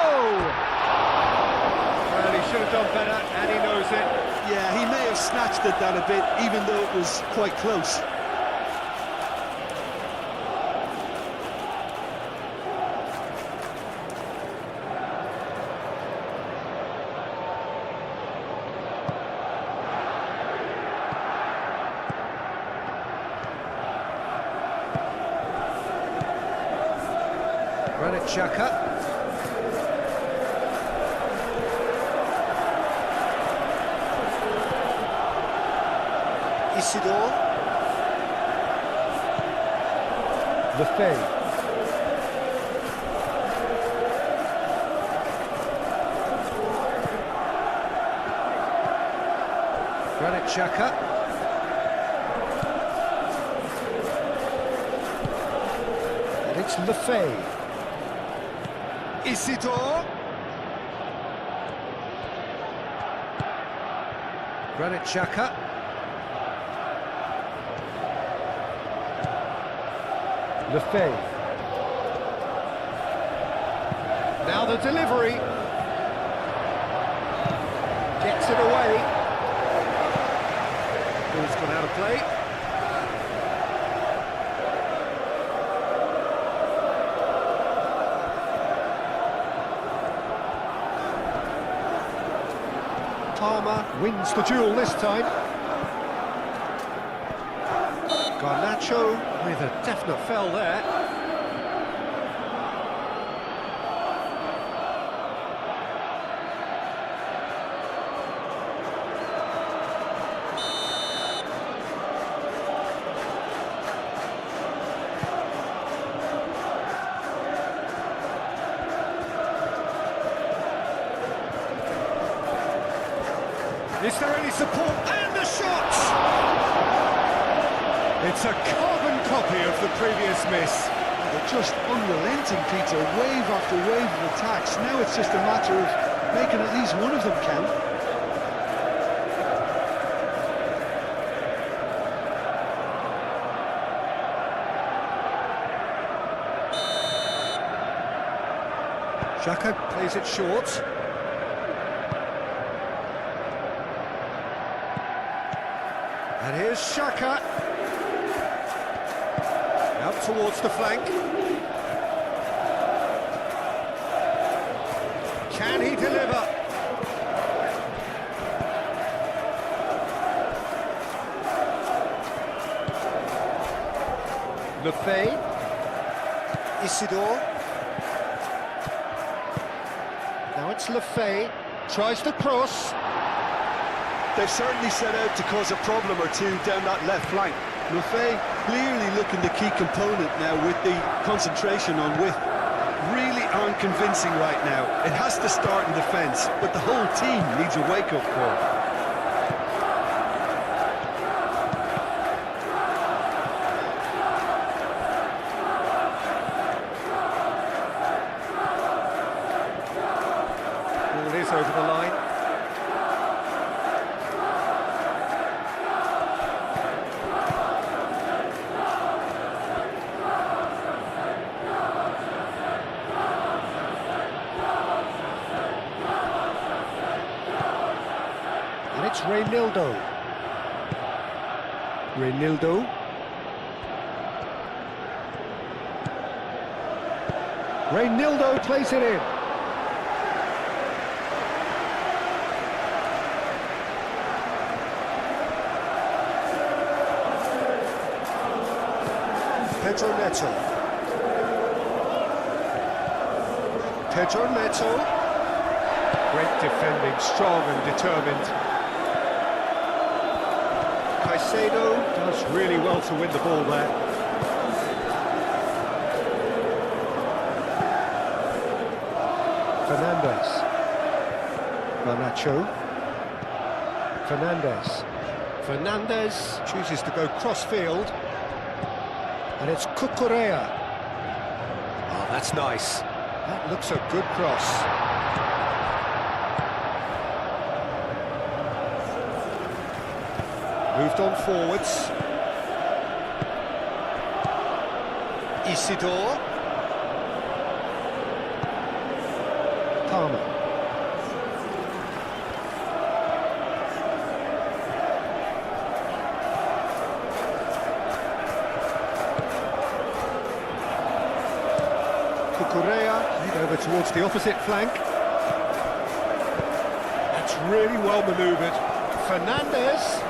Well, he should have done better, and he knows it. Yeah, he may have snatched at that a bit, even though it was quite close. Granit Xhaka. Isidore. Lefebvre. Granit Xhaka. And it's Lefebvre. Isidore. Granit Xhaka. Lefebvre. Now the delivery. Gets it away. Ball's gone out of play. Palmer wins the duel this time. Garnacho with a definite foul there. Is there any support? And the shot! It's a carbon copy of the previous miss. They're just unrelenting, Peter. Wave after wave of attacks. Now it's just a matter of making at least one of them count. Xhaka plays it short. And here's Xhaka. Out towards the flank. Can he deliver? Lefebvre. Isidore. Now it's Lefebvre. Tries to cross. They've certainly set out to cause a problem or two down that left flank. Lefebvre clearly looking the key component now with the concentration on width. Really aren't convincing right now. It has to start in defence, but the whole team needs a wake-up call. Ball is over the line. And it's Reynildo. Reynildo. Reynildo plays it in. Pedro Neto. Pedro Neto. Great defending, strong and determined. Caicedo does really well to win the ball there. Fernandez. Garnacho. Fernandez. Fernandez chooses to go cross-field. And it's Cucurella. Oh, that's nice. That looks a good cross. Moved on forwards. Isidore. Palmer. Cucurella, played over towards the opposite flank. That's really well manoeuvred. Fernandez.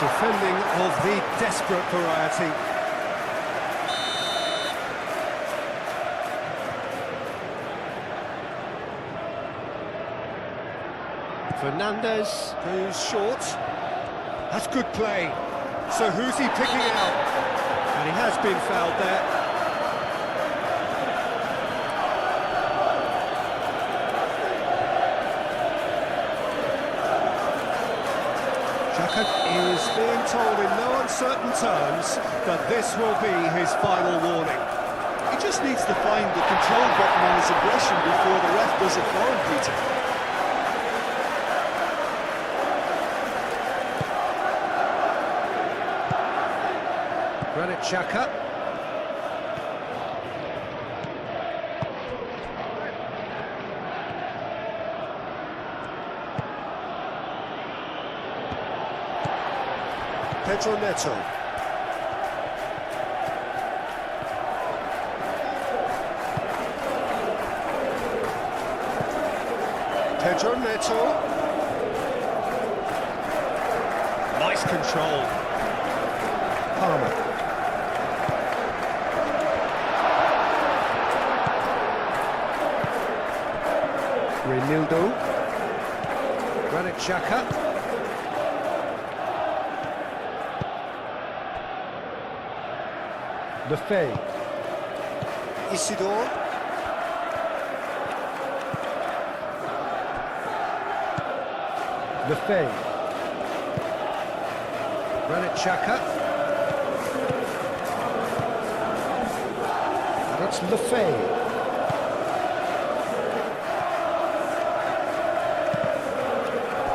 Defending of the desperate variety. Fernandez goes short. That's good play. So who's he picking out? And he has been fouled there. Xhaka is being told in no uncertain terms that this will be his final warning. He just needs to find the control button on his aggression before the ref does it for him, Peter. Granit Xhaka. Pedro Neto. Pedro Neto. Nice control. Palmer. Reinildo. Granit Xhaka. Lefebvre. Isidore. Lefebvre. Granit Xhaka. That's Lefebvre.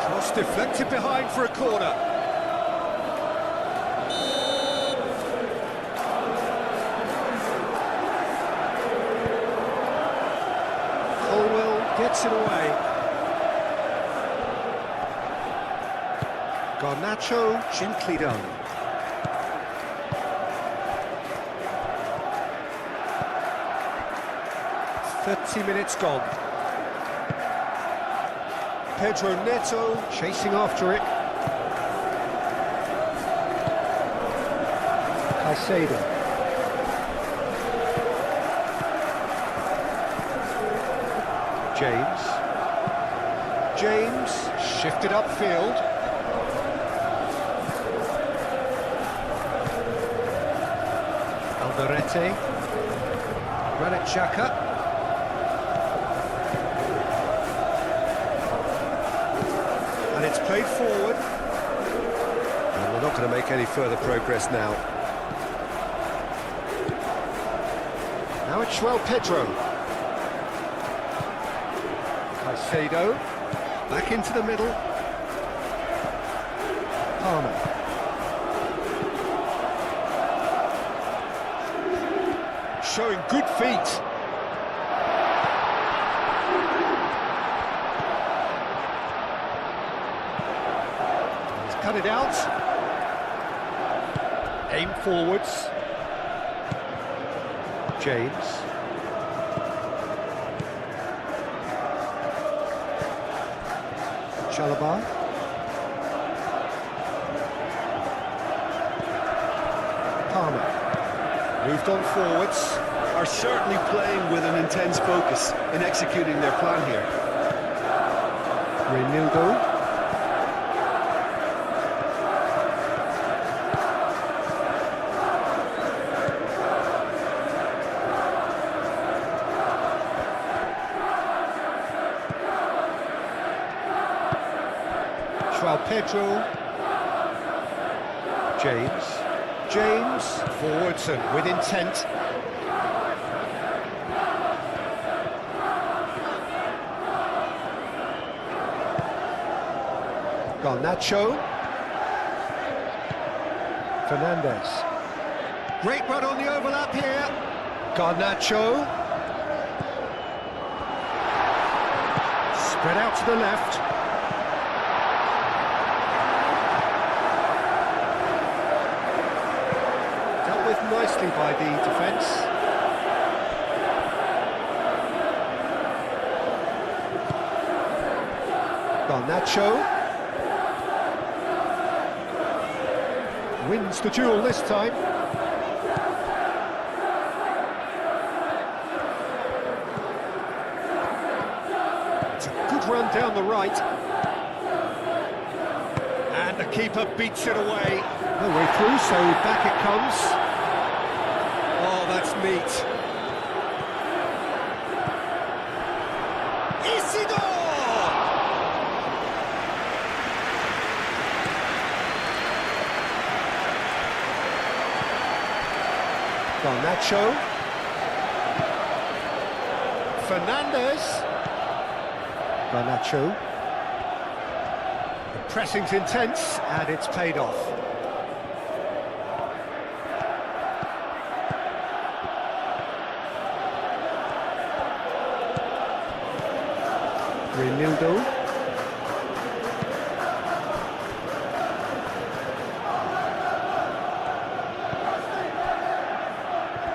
Cross deflected behind for a corner. Gets it away. Garnacho, gently done. .30 gone. Pedro Neto chasing after it. Caicedo. James shifted upfield. Alderete. Granit Xhaka. And it's played forward. And we're not going to make any further progress now. Now it's João Pedro. Caicedo, back into the middle. Palmer. Showing good feet. He's cut it out. Aim forwards. James. Chalobah. Palmer. Moved on forwards. Are certainly playing with an intense focus in executing their plan here. Reinildo. João Pedro. James. James, forwards and with intent. Garnacho. Fernandez. Great run on the overlap here. Garnacho. Spread out to the left. Dealt with nicely by the defence. Garnacho. Wins the duel this time. It's a good run down the right. And the keeper beats it away. No way through, so back it comes. Oh, that's neat. Isidore! Garnacho. Fernandez. Garnacho. The pressing's intense, and it's paid off. Renildo.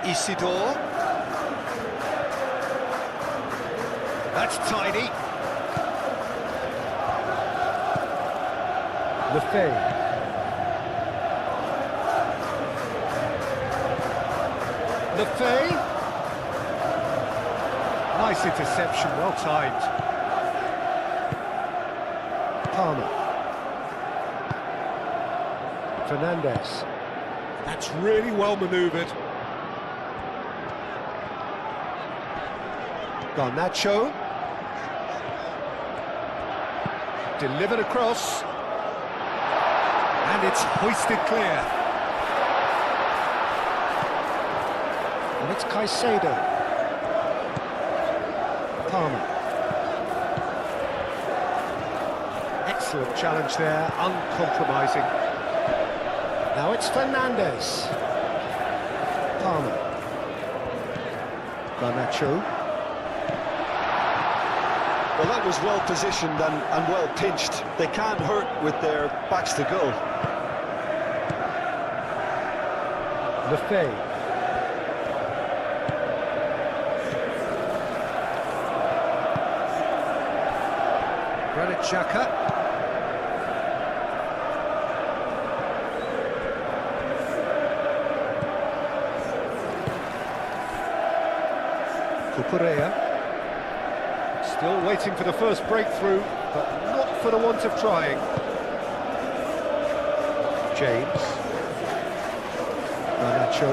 Isidore. That's tidy. Lefebvre. Lefebvre. Nice interception, well timed. Palmer. Fernandez. That's really well manoeuvred. Garnacho. Delivered across. And it's hoisted clear. And it's Caicedo. Palmer. Excellent challenge there, uncompromising. Now it's Fernandez. Palmer. Garnacho. Well, that was well positioned and well pinched. They can't hurt with their backs to goal. Lefebvre. Granit Xhaka. Cucurella. Still waiting for the first breakthrough, but not for the want of trying. James. Garnacho.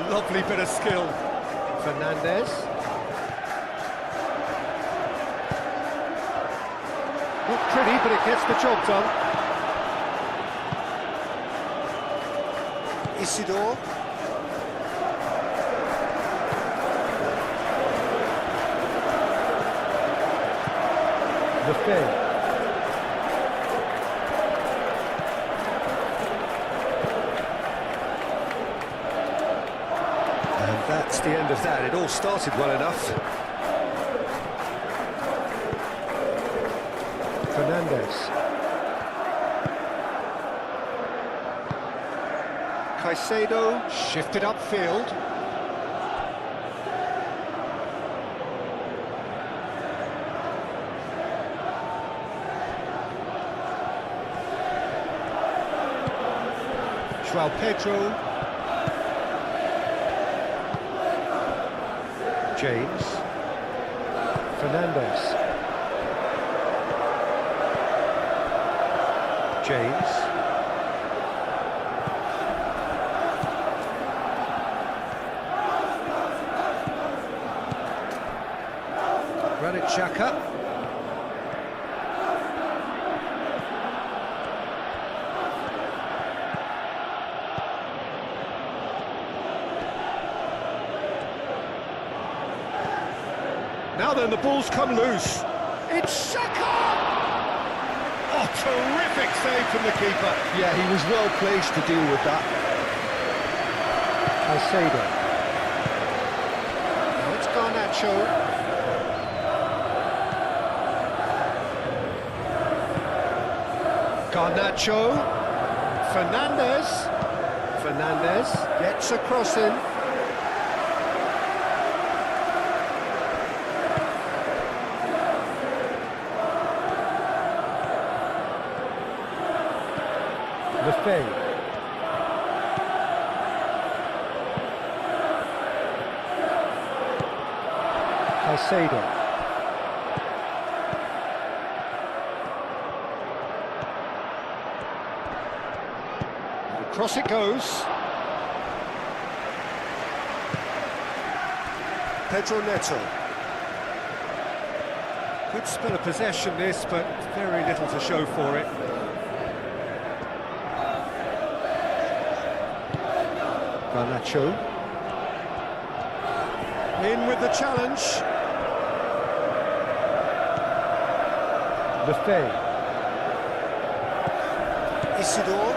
Lovely bit of skill. Fernandez. Not pretty, but it gets the job done. Isidore. Lefebvre. And that's the end of that. It all started well enough. Fernandez. Caicedo shifted upfield. João Pedro. James. Fernandez. James. Granit Xhaka. Now then, the ball's come loose. It's Saka! Oh, terrific save from the keeper. Yeah, he was well placed to deal with that. Caicedo. Now it's Garnacho. Garnacho. Fernandez gets a cross in. Lefebvre. Caicedo. Across it goes. Pedro Neto. Good spell of possession this, but very little to show for it. Garnacho. In with the challenge. Lefebvre. Isidore.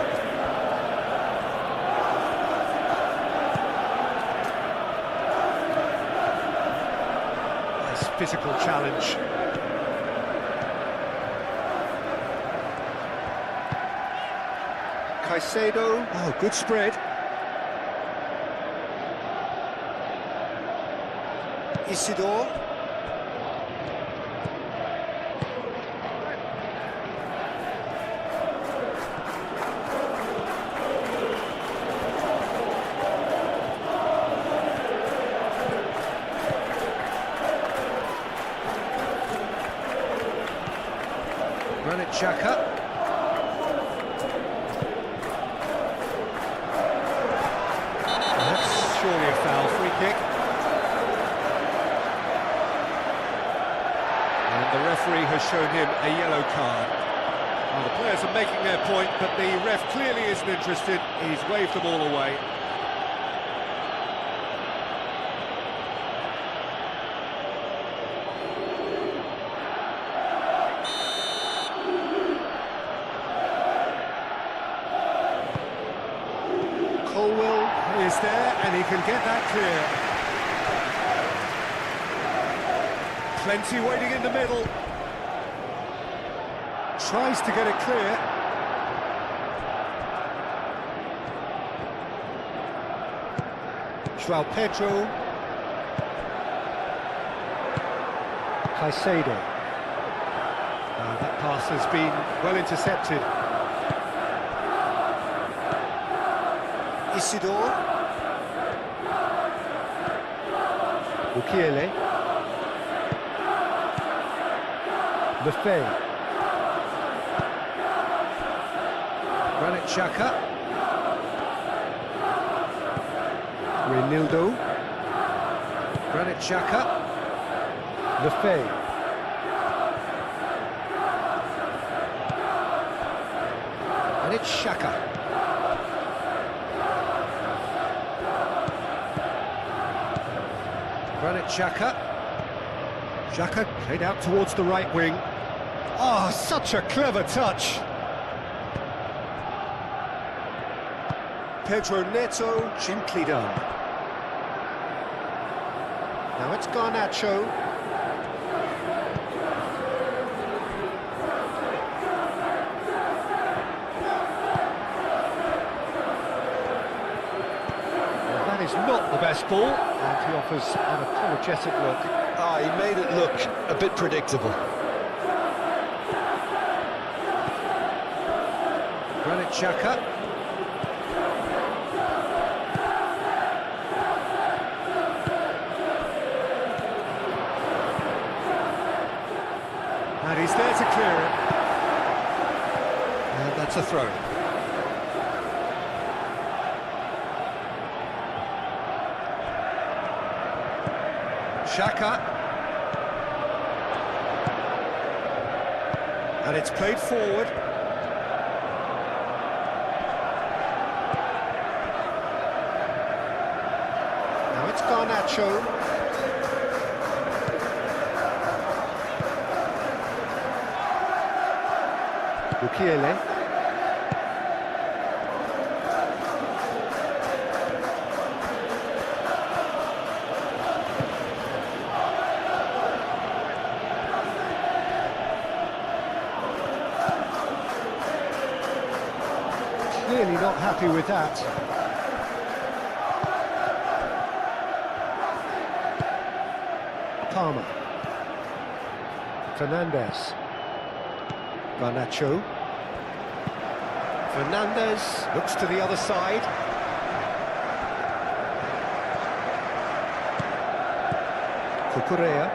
Nice physical challenge. Caicedo. Oh, good spread. Isidore. Granit Xhaka. That's surely a foul. Free kick. The referee has shown him a yellow card. Well, the players are making their point, but the ref clearly isn't interested. He's waved them all away. Colwell is there, and he can get that clear. Plenty waiting in the middle. Tries to get it clear. João Pedro. Caicedo. That pass has been well intercepted. Isidore. Ukiele. Lefebvre. Granit Xhaka. Reinildo. Granit Xhaka. Lefebvre. And it's Xhaka. Granit Xhaka. Xhaka played out towards the right wing. Oh, such a clever touch. Pedro Neto, gently done. Now it's Garnacho. Well, that is not the best ball, and he offers an apologetic look. Ah, he made it look a bit predictable. Granit Xhaka. And he's there to clear it. And that's a throw. Xhaka. And it's played forward. Now it's Garnacho. Mukiele. Clearly not happy with that. Palmer. Fernandez. Garnacho. Fernandez looks to the other side. Cucurella.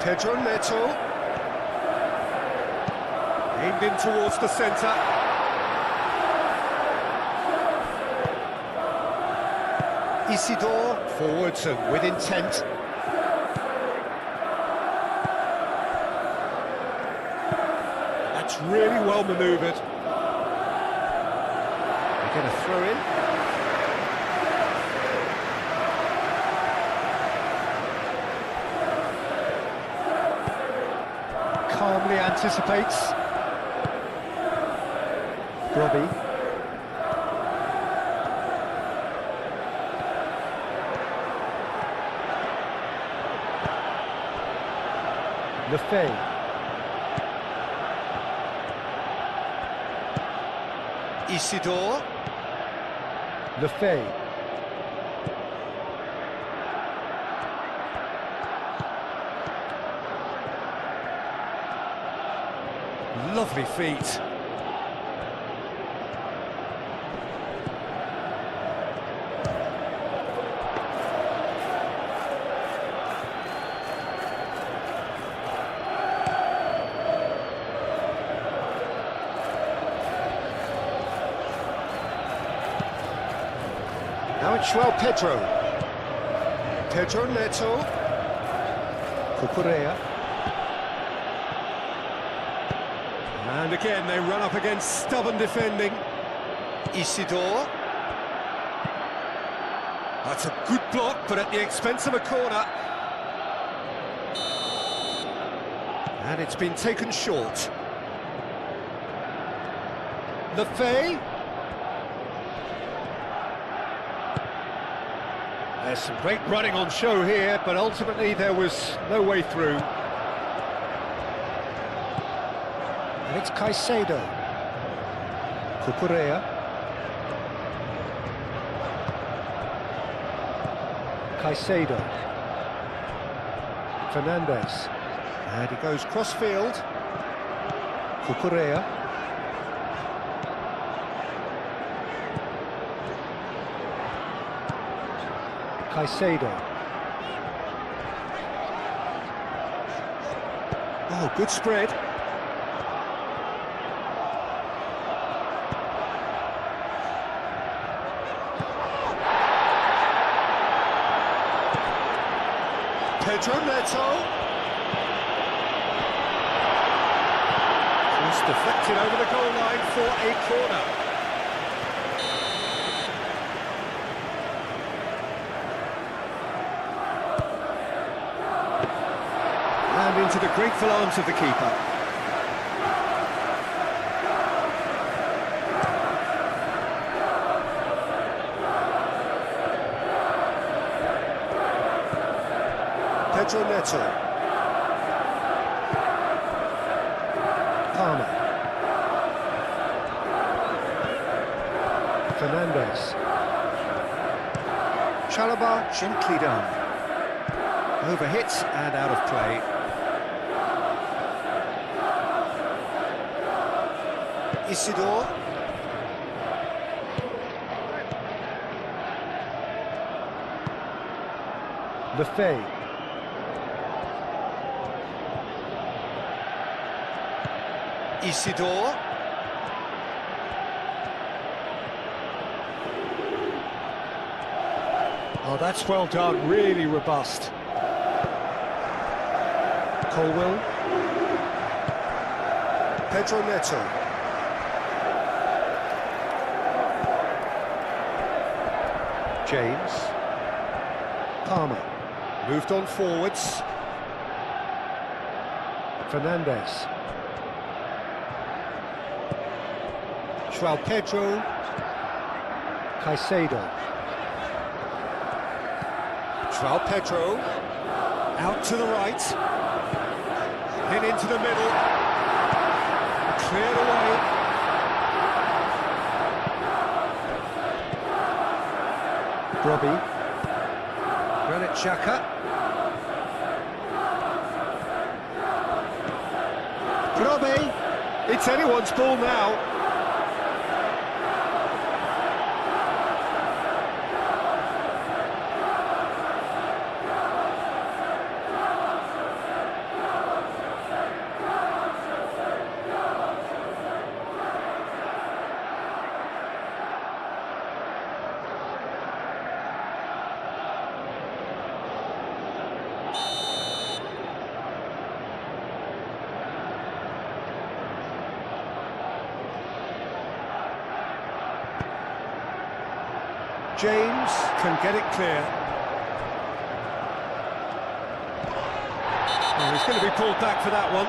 Pedro Neto. Aimed in towards the centre. Isidore forwards and with intent. That's really well manoeuvred. They get a throw in. Calmly anticipates. Robbie. Lefebvre. Isidore. Lefebvre. Lovely feet. Now it's João Pedro. Pedro Neto. Cucurella. And again they run up against stubborn defending. Isidore. That's a good block, but at the expense of a corner. And it's been taken short. Lefebvre. There's some great running on show here, but ultimately there was no way through. And it's Caicedo. Cucurella. Caicedo. Fernandez. And he goes cross-field. Cucurella. Caicedo. Oh, good spread. Pedro Neto. It's deflected over the goal line for a corner. And into the grateful arms of the keeper. Pedro Neto. Palmer. Fernandez. Chalobah gently done. Overhit and out of play. Isidore. Lefebvre. Isidore. Oh, that's well done, really robust. Colwell. Pedro Neto. James. Palmer. Moved on forwards. Fernandez. João Pedro. Caicedo. João Pedro. Out to the right. In into the middle. Cleared away. Robbie. Granit Xhaka. Robbie. It's anyone's ball now. James can get it clear. Oh, he's going to be pulled back for that one.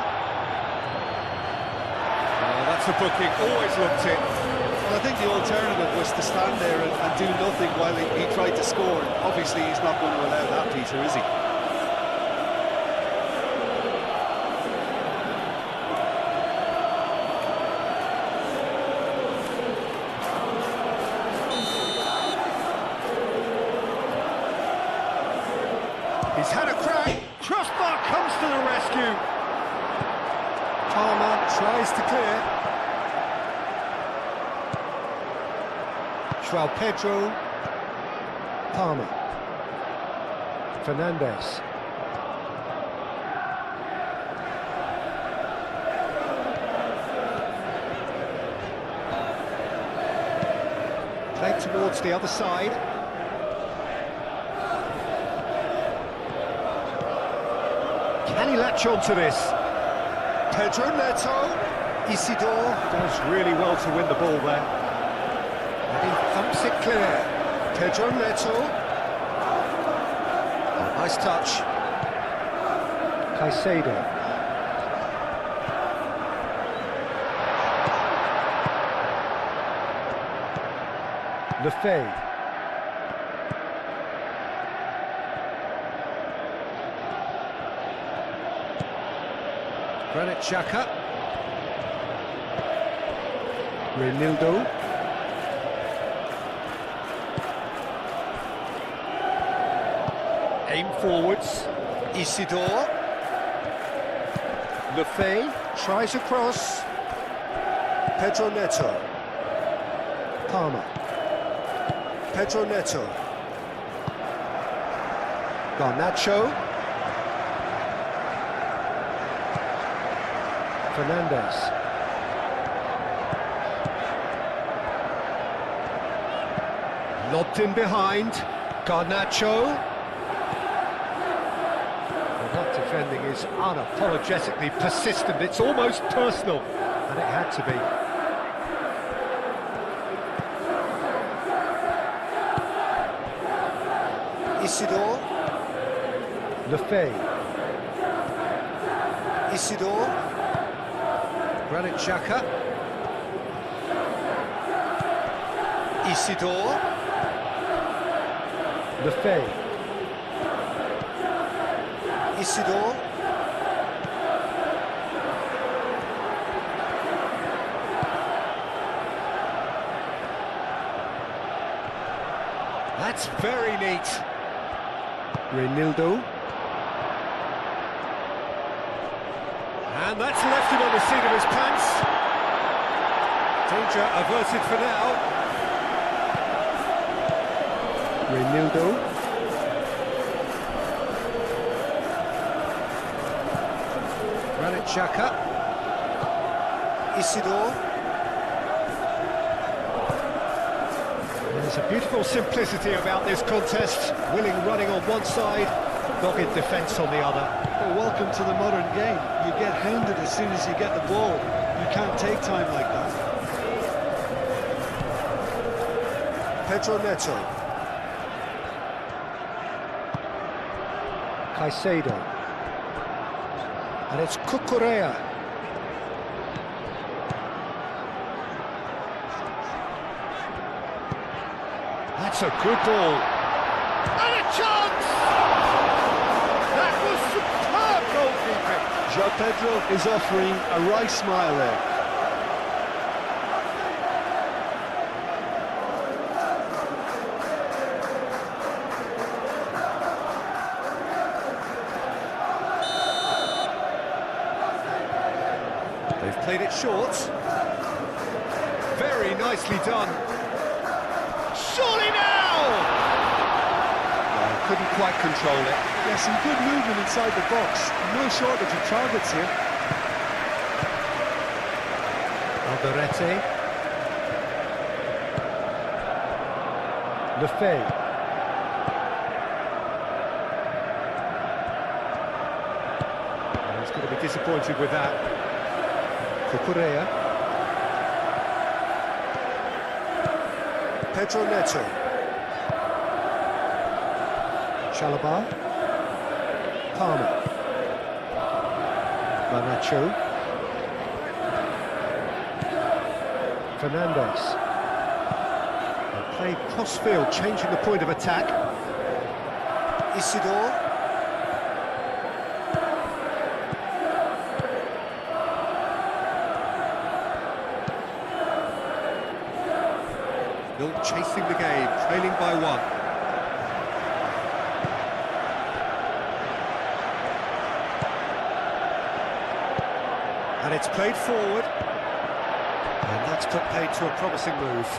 Oh, that's a booking, always looked it. Well, I think the alternative was to stand there and do nothing while he tried to score. Obviously, he's not going to allow that, Peter, is he? He's had a crack. Crossbar comes to the rescue. Palmer tries to clear. João Pedro. Palmer. Fernandes. Played towards the other side. Can he latch on to this? Pedro Neto. Isidore does really well to win the ball there. And he thumps it clear. Pedro Neto. Oh, nice touch. Caicedo. Lefebvre. Granit Xhaka. Reinildo. Aim forwards. Isidore. Lefebvre tries across. Pedro Neto. Palmer. Pedro Neto. Garnacho. Fernandes. Lobbed in behind. Garnacho. Well, that defending is unapologetically persistent. It's almost personal, and it had to be. Isidore. Lefebvre. Isidore. Granit Xhaka. Isidore. Lefebvre. Isidore. That's very neat. Reinildo. And that's left him on the seat of his pants. Danger averted for now. Reinildo. Granit Xhaka. Isidore. There's a beautiful simplicity about this contest. Willing running on one side, dogged defence on the other. Well, welcome to the modern game. You get hounded as soon as you get the ball. You can't take time like that. Pedro Neto. Caicedo. And it's Cucurella. That's a good ball. And a chance! That was superb goalkeeping. João Pedro is offering a wry smile there. They've played it short. Very nicely done. Surely now! Couldn't quite control it. Yeah, some good movement inside the box. No shortage of targets here. Alderete. Lefebvre. He's going to be disappointed with that. Cucurella. Pedro Neto. Chalobah. Palmer. Garnacho. Fernandes. They played cross-field, changing the point of attack. Isidore. Still chasing the game, trailing by one. And it's played forward. And that's put paid to a promising move.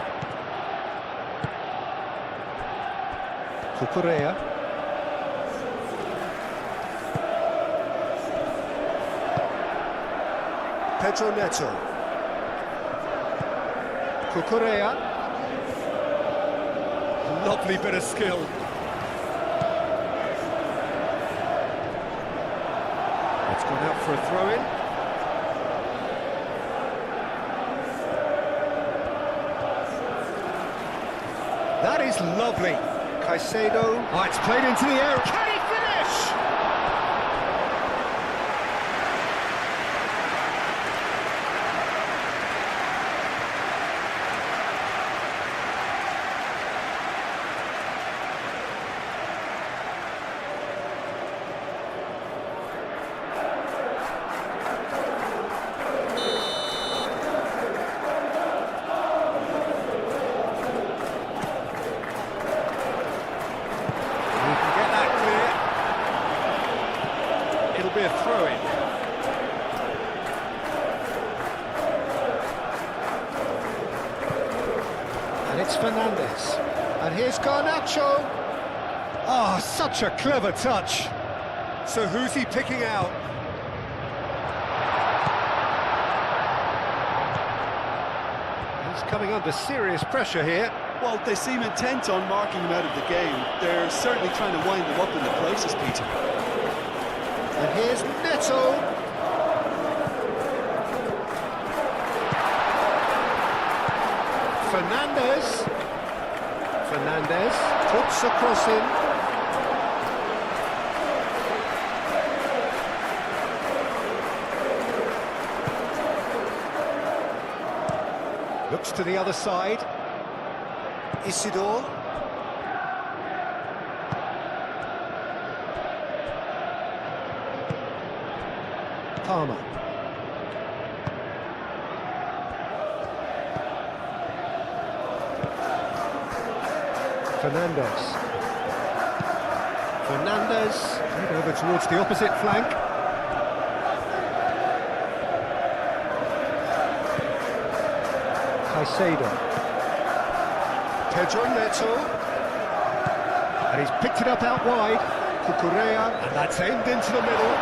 Cucurella. Pedro Neto. Cucurella. Lovely bit of skill. It's gone out for a throw-in. That is lovely. Caicedo. Oh, it's played into the air. Can he finish? It'll be a throw-in. And it's Fernandes. And here's Garnacho. Ah, such a clever touch. So who's he picking out? He's coming under serious pressure here. Well, they seem intent on marking him out of the game. They're certainly trying to wind him up in the process, Peter. And here's Neto. Fernandes puts a cross in. Looks to the other side. Isidore. Palmer. Fernandes over towards the opposite flank. Caicedo. Pedro Neto. And he's picked it up out wide. Cucurella, and that's aimed into the middle.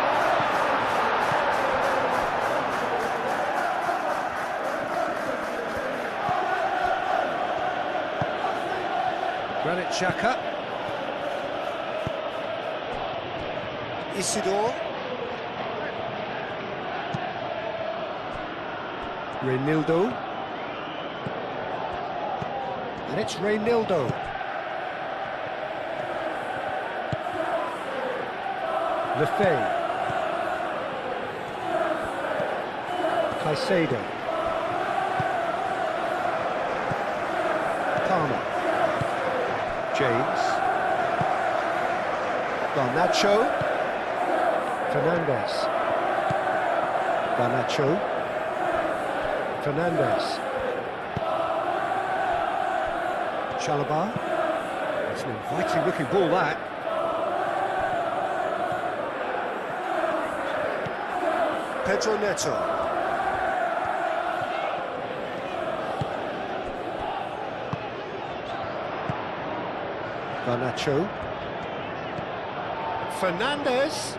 Granit Xhaka. Isidore. Reinildo. And it's Reinildo. Lefebvre. Caicedo. Palmer. James. Garnacho. Fernandez. Garnacho. Fernandez. Chalobah. It's an inviting looking ball, that. Pedro Neto. Garnacho. Fernandez.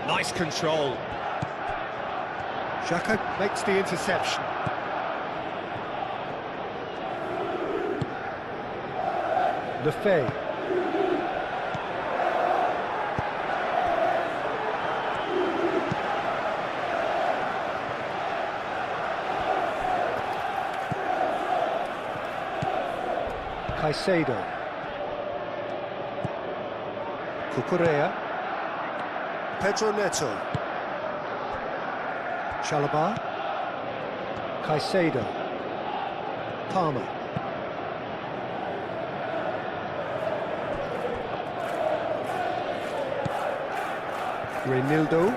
Nice control. Xhaka makes the interception. Lefebvre. Caicedo. Cucurella. Pedro Neto. Chalobah. Caicedo. Palmer. Reinildo.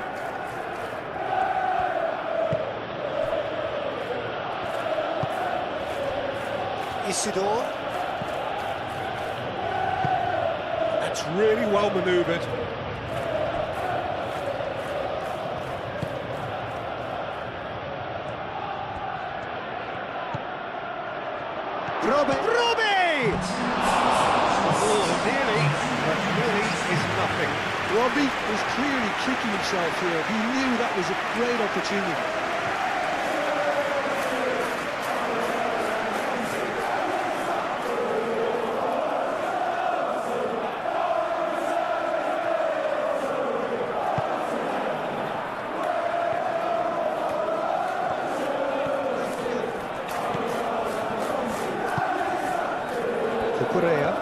Isidore. That's really well manoeuvred. Robbie! Oh, nearly, but really is nothing. Robbie was clearly kicking himself here. He knew that was a great opportunity. Cucurella.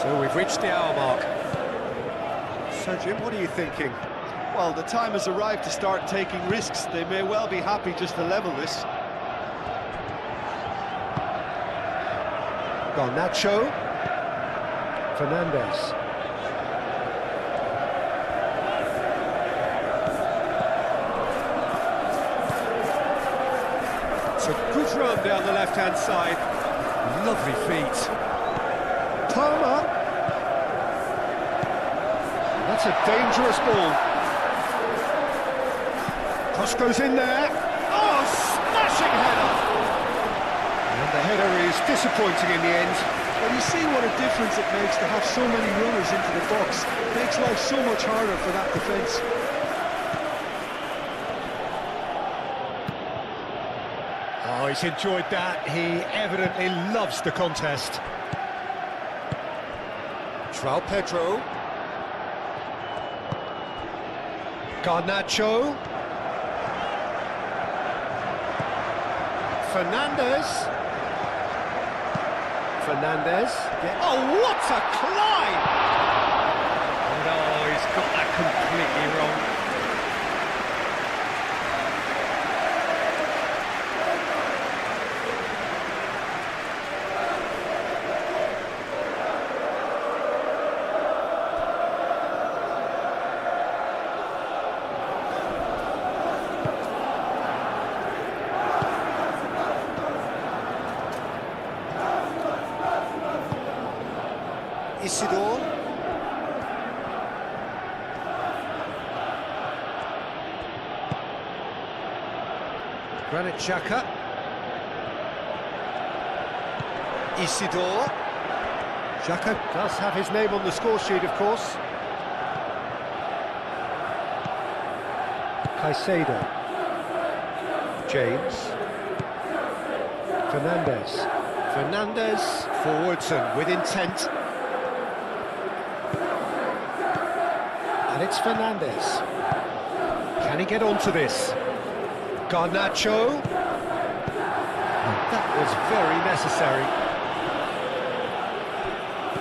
So we've reached the hour mark. So Jim, what are you thinking? Well, the time has arrived to start taking risks. They may well be happy just to level this. Garnacho. Fernandez. It's a good run down the left-hand side. Lovely feet. Palmer. That's a dangerous ball. Cross goes in there. Oh, smashing header! And the header is disappointing in the end. Well, you see what a difference it makes to have so many runners into the box. It makes life so much harder for that defence. Oh, he's enjoyed that. He evidently loves the contest. João Pedro. Garnacho. Fernandez. Oh, what a climb! No, he's got that completely wrong. Isidore. Granit Xhaka. Isidore. Xhaka does have his name on the score sheet, of course. Caicedo. James. Fernandez forwards and with intent. And it's Fernandez. Can he get onto this? Garnacho. That was very necessary.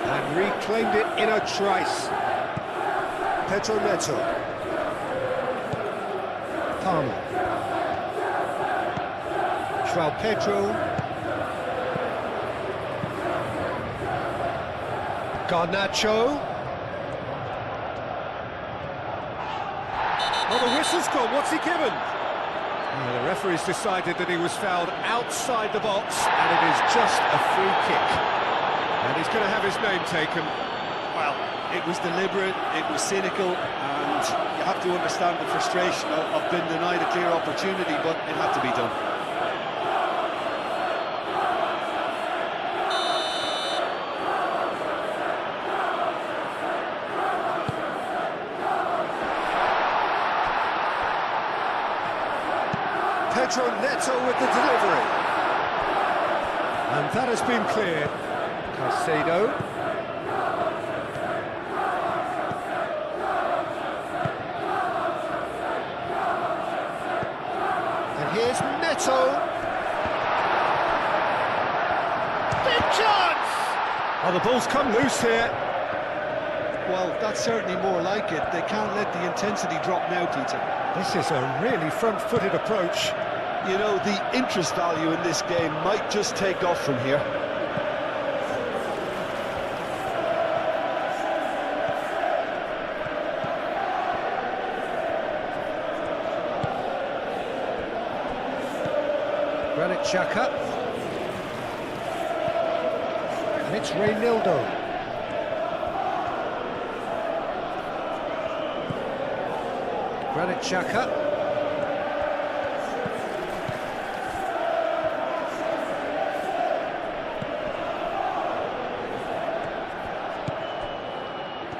And reclaimed it in a trice. Pedro Neto. Palmer. João Pedro. Garnacho. Oh, the whistle's gone. What's he given? The referee's decided that he was fouled outside the box, and it is just a free kick. And he's going to have his name taken. Well, it was deliberate, it was cynical, and you have to understand the frustration of being denied a clear opportunity, but it had to be done. Pedro Neto with the delivery. And that has been cleared. Caicedo. And here's Neto. Big chance! Oh, the ball's come loose here. Well, that's certainly more like it. They can't let the intensity drop now, Peter. This is a really front-footed approach. You know, the interest value in this game might just take off from here. Granit Xhaka. And it's Reynildo. Granit Xhaka.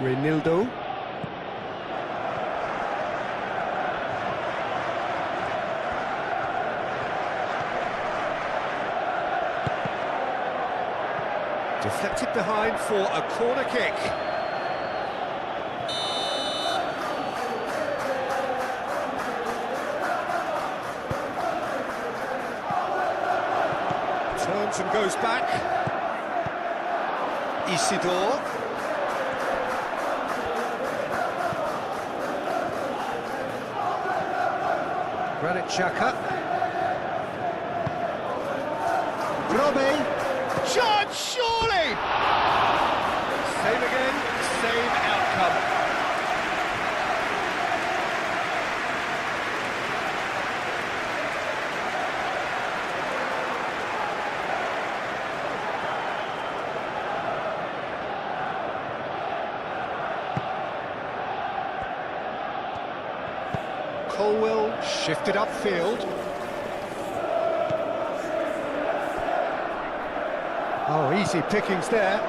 Reynildo. Deflected behind for a corner kick. Turns and goes back. Isidore. Granit Xhaka. Robbie. Chance, surely! Same again, same outcome. Colwell shifted upfield. Oh, easy pickings there.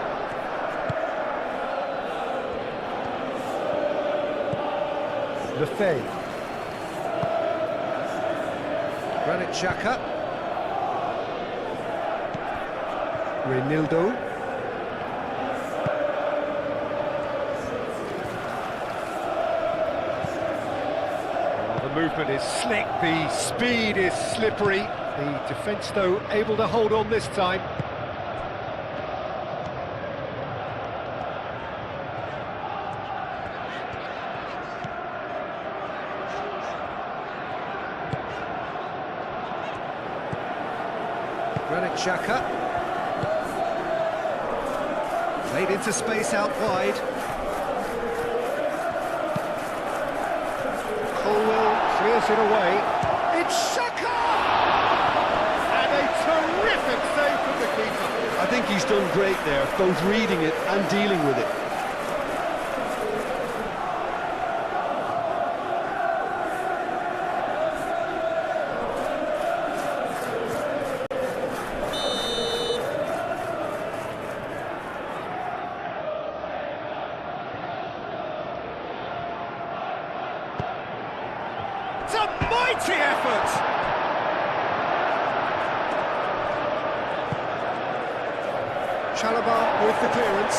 Lefebvre. Granit Xhaka. Reynildo. The movement is slick, the speed is slippery. The defence, though, able to hold on this time. Granit Xhaka. Played into space out wide. Colwell clears it away. It's Xhaka! And a terrific save from the keeper. I think he's done great there, both reading it and dealing with it. It's a mighty effort! Chalobah with the clearance.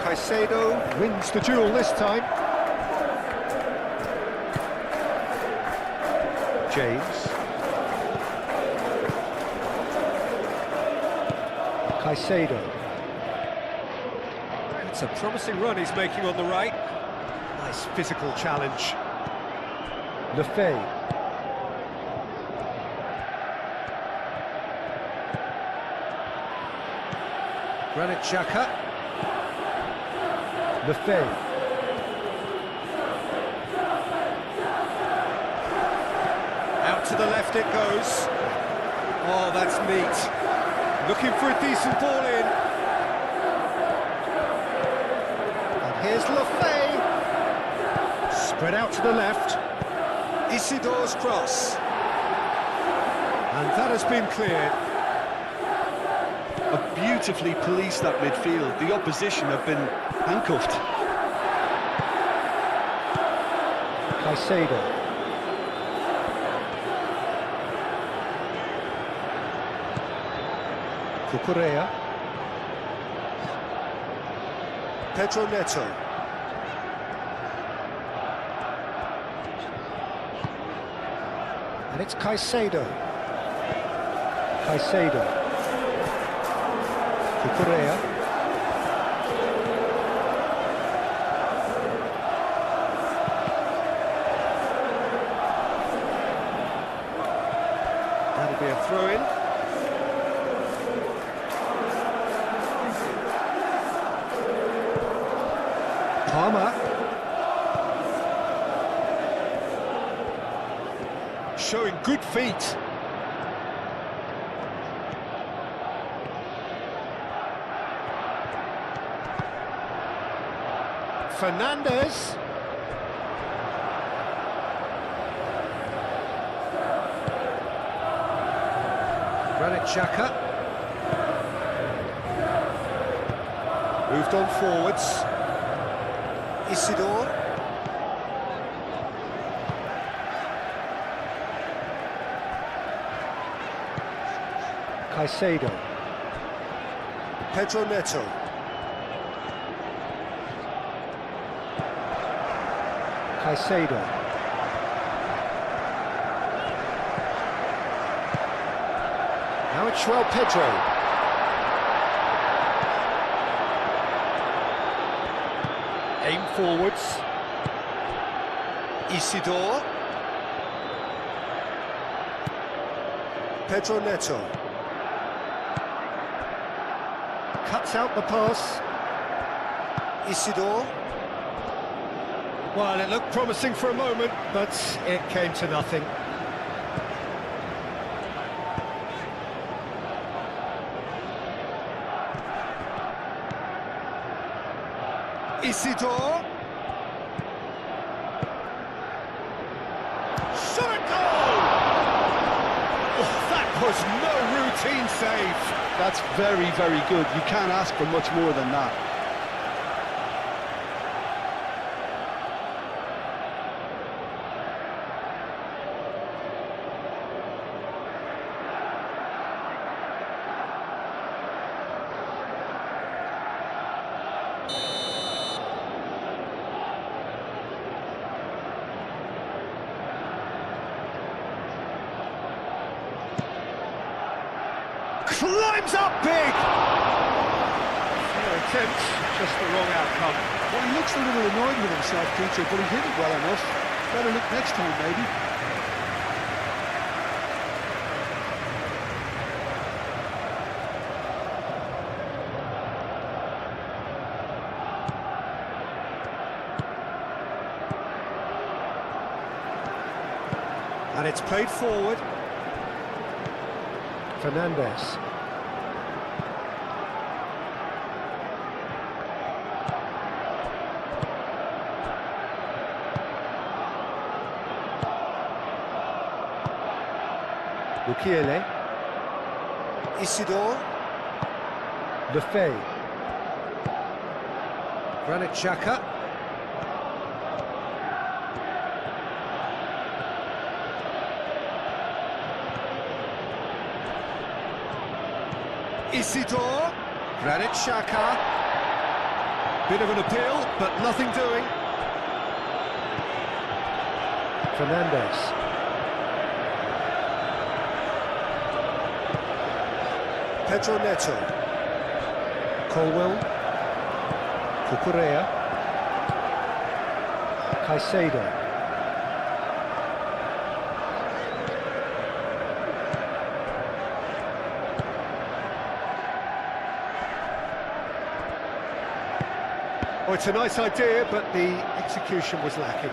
Caicedo wins the duel this time. James. Caicedo. It's a promising run he's making on the right. Nice physical challenge. Lefay. Granit Xhaka. Lefay. Out to the left it goes. Oh, that's neat. Looking for a decent ball in. And here's Lefay. Spread out to the left. Isidore's cross. And that has been cleared. Beautifully policed that midfield. The opposition have been handcuffed. Caicedo. Cucurella. Pedro Neto. And it's Caicedo. Caicedo. Cucurella. That'll be a throw-in. Palmer. Showing good feet. Fernandes. Granit Xhaka. Moved on forwards. Isidore. Caicedo. Pedro Neto. Caicedo. Now it's João Pedro. Aim forwards. Isidore. Pedro Neto. Cuts out the pass. Isidore. Well, it looked promising for a moment, but it came to nothing. Isidore. Shot at goal! Oh, that was no routine save. That's very, very good. You can't ask for much more than that. Climbs up big! Fair attempt, just the wrong outcome. Well, he looks a little annoyed with himself, Peter, but he hit it well enough. Better look next time, maybe. And it's played forward. Fernandes. Mukiele. Isidore. Lefay. Granit Xhaka. Isidore. Granit Xhaka. Bit of an appeal, but nothing doing. Fernandes. Pedro Neto. Colwell. Cucurella. Caicedo. Oh, it's a nice idea, but the execution was lacking.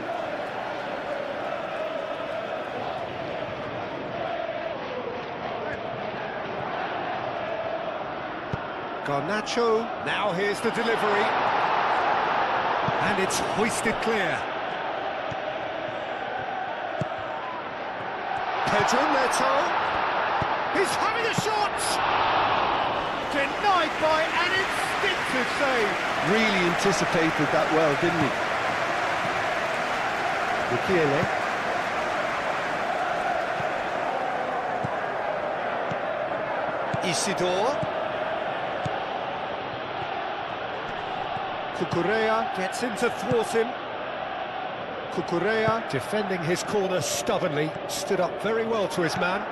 Garnacho, now here's the delivery. And it's hoisted clear. Pedro Neto. He's having a shot! Denied by an instinctive save. Really anticipated that well, didn't he? Mukiele. Isidore. Cucurella gets in to thwart him. Cucurella defending his corner stubbornly, stood up very well to his man.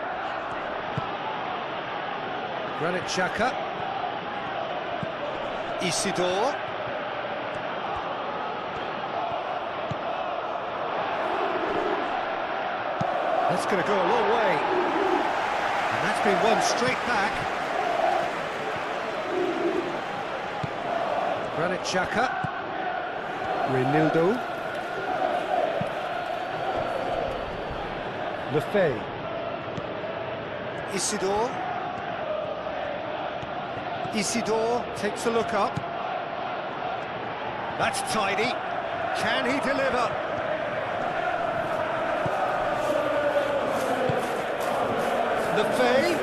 Granit Xhaka. Isidore. That's going to go a long way. And that's been won straight back. Granit Xhaka. Reinildo. Lefebvre. Isidore. Isidore takes a look up. That's tidy. Can he deliver? Lefebvre.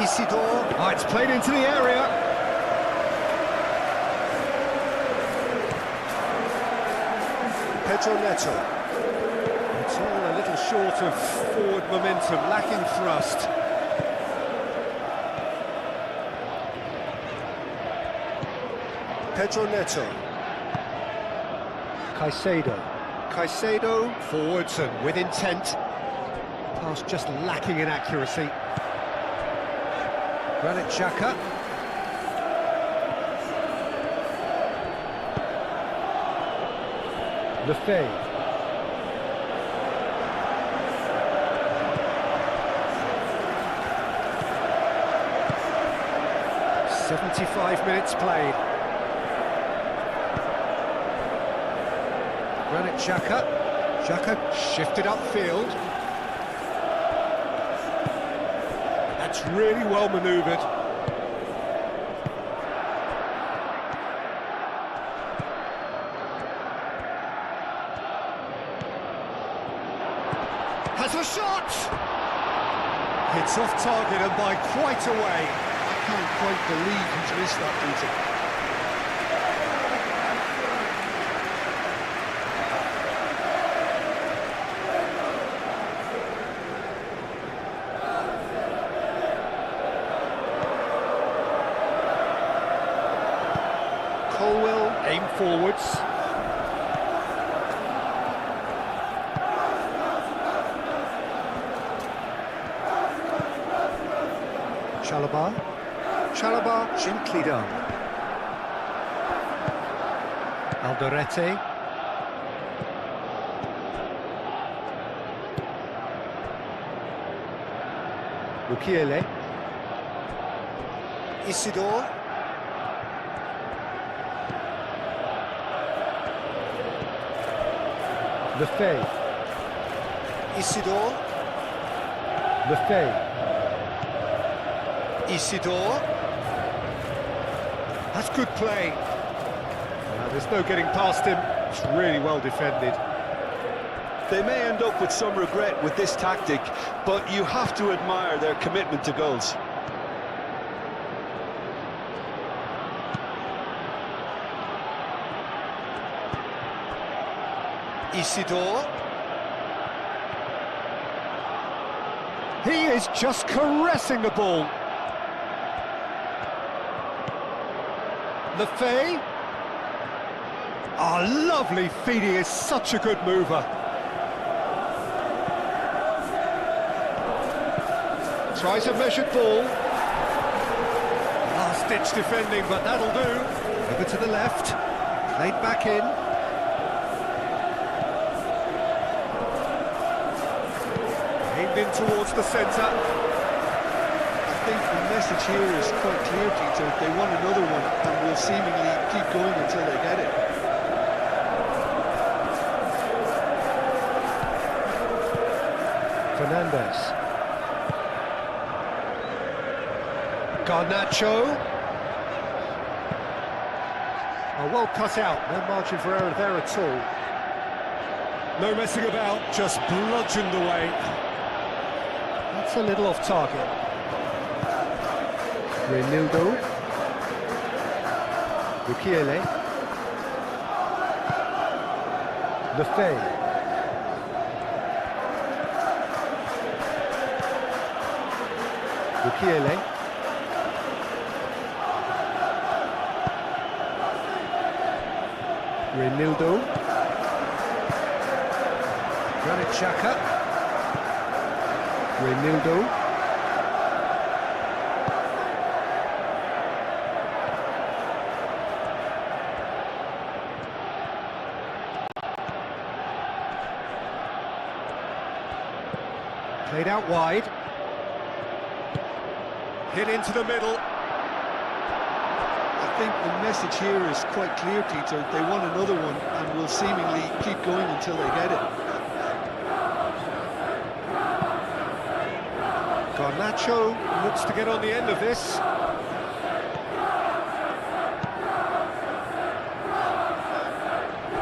Isidore. Oh, it's played into the area. Pedro Neto. It's all a little short of forward momentum, lacking thrust. Pedro Neto. Caicedo forwards and with intent. Pass just lacking in accuracy. Granit Xhaka. Lefebvre. "75 minutes played. Granit Xhaka. Xhaka shifted upfield. That's really well manoeuvred. Has a shot! It's off target and by quite a way. I can't quite believe he's missed that, Peter. Colwell aim forwards. Chalobah gently done. Alderete. Mukiele. Isidore. Lefebvre. Isidore. Lefebvre. Isidore. That's good play. There's no getting past him. It's really well defended. They may end up with some regret with this tactic, but you have to admire their commitment to goals. Isidore. He is just caressing the ball. Lefebvre. Oh, lovely feed, he is such a good mover. Tries a measured ball. Last-ditch defending, but that'll do. Over to the left. Played back in. Aimed in towards the centre. message here is quite clear, Peter. They want another one and will seemingly keep going until they get it. Fernandez. Garnacho. Oh, well cut out, no margin for error there at all. No messing about, just bludgeoned away. That's a little off target. Renildo. Bukiele. Lefebvre. Bukiele. Renildo. Granit Xhaka. Renildo. Played out wide. Hit into the middle. I think the message here is quite clear, Peter. They want another one and will seemingly keep going until they get it. Garnacho looks to get on the end of this.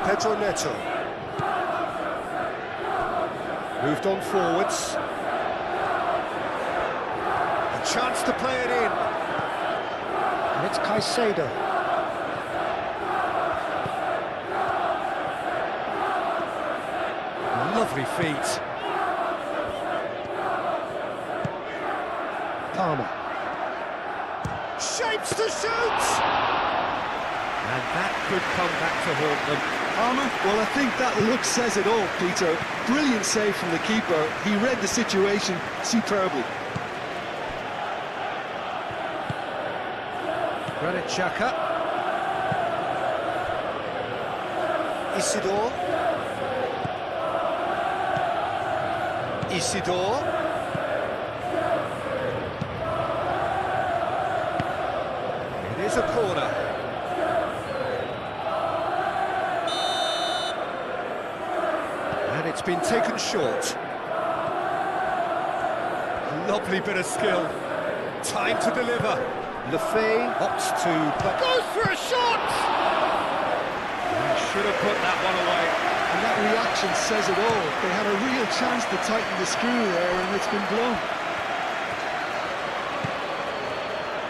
Pedro Neto. Moved on forwards. A chance to play it in. And it's Caicedo. Lovely feet. Palmer. Shapes to shoot! And that could come back to haunt them. Palmer? Well, I think that look says it all, Peter. Brilliant save from the keeper. He read the situation superbly. Granit Xhaka. Isidore. Isidore. It is a corner. And it's been taken short. Lovely bit of skill. Time to deliver. Lefebvre opts to... goes for a shot! Should have put that one away. And that reaction says it all. They had a real chance to tighten the screw there, and it's been blown.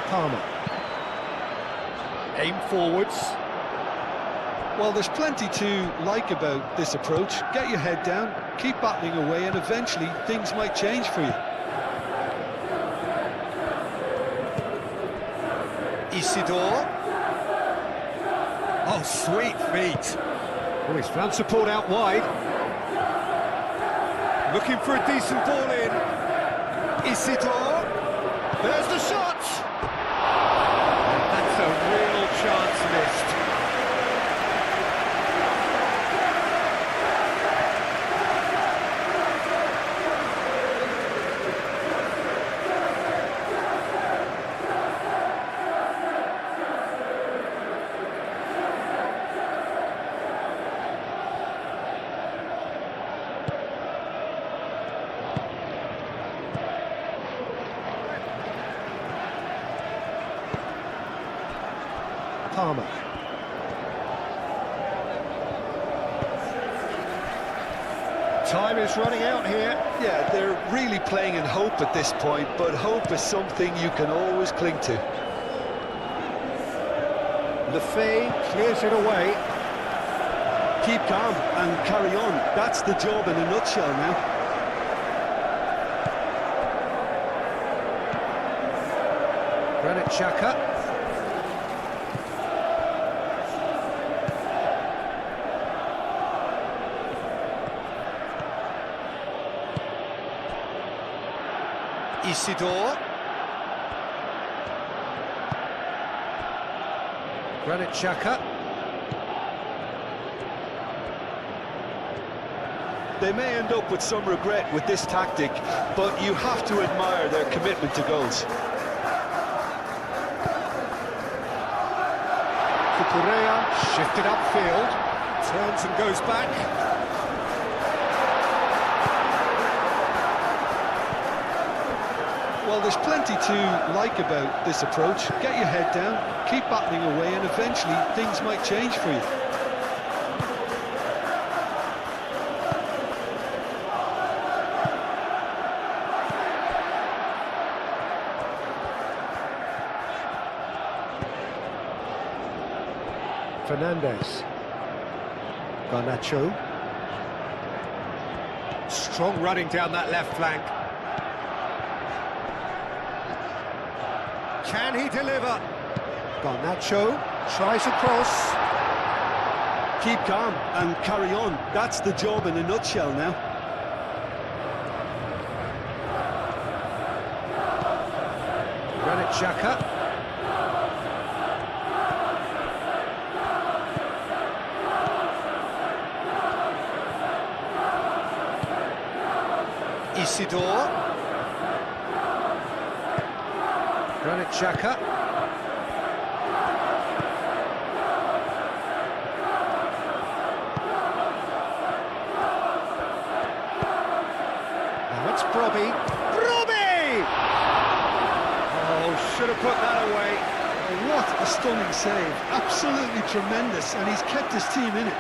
Palmer. Aim forwards. Well, there's plenty to like about this approach. Get your head down, keep battling away, and eventually things might change for you. Isidore. Oh, sweet feet. Oh, he's found support out wide. Looking for a decent ball in. Isidore. There's the shot. That's a real chance missed. Palmer. Time is running out here. Yeah, they're really playing in hope at this point, but hope is something you can always cling to. Lefebvre clears it away. Keep calm and carry on. That's the job in a nutshell now. Granit Xhaka. Isidore. Granit Xhaka. They may end up with some regret with this tactic, but you have to admire their commitment to goals. Correa shifted upfield, turns and goes back. Well, there's plenty to like about this approach. Get your head down, keep battling away, and eventually things might change for you. Fernandez. Garnacho. Strong running down that left flank. Can he deliver? Garnacho tries a cross. Keep calm and carry on. That's the job in a nutshell now. Granit Xhaka. Isidore. Granit Xhaka. Now it's Brobbey. Brobbey! Oh, should have put that away. What a stunning save. Absolutely tremendous, and he's kept his team in it.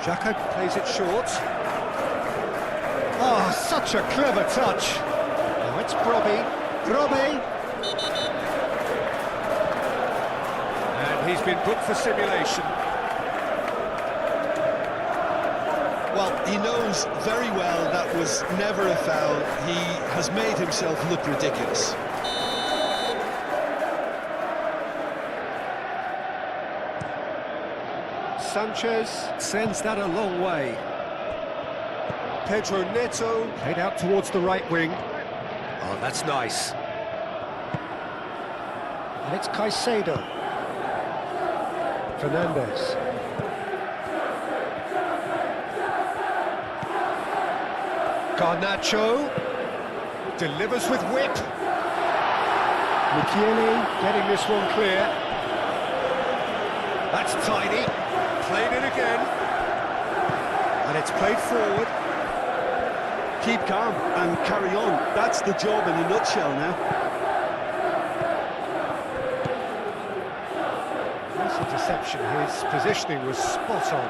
Xhaka plays it short. Oh, such a clever touch. Now it's Brobbey. Brobbey! And he's been booked for simulation. Well, he knows very well that was never a foul. He has made himself look ridiculous. Sanchez sends that a long way. Pedro Neto played out towards the right wing. Oh, that's nice. And it's Caicedo. Fernandez. Garnacho delivers with whip. Michele getting this one clear. That's tidy. Played it again. And it's played forward. Keep calm and carry on. That's the job in a nutshell now. That's a deception. His positioning was spot on.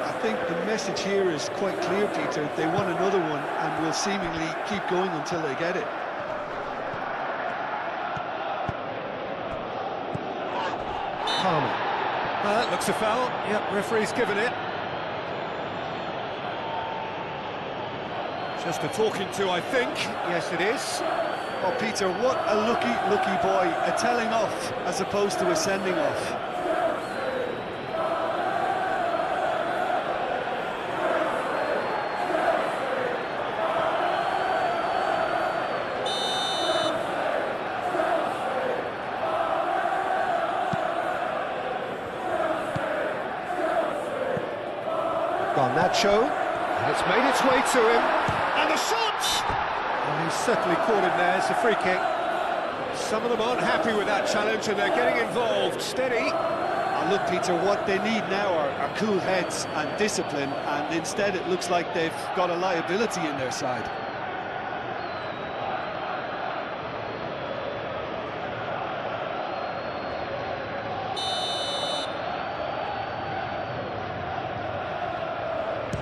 I think the message here is quite clear, Peter. They want another one and will seemingly keep going until they get it. Palmer. That looks a foul. Yep, referee's given it. Just a talking to, I think. Yes, it is. Oh, Peter, what a lucky boy. A telling off as opposed to a sending off. Garnacho, and it's made its way to him, and the shot! And he's certainly caught him there. It's a free kick. Some of them aren't happy with that challenge and they're getting involved. Steady. Oh, look, Peter, what they need now are cool heads and discipline, and instead it looks like they've got a liability in their side.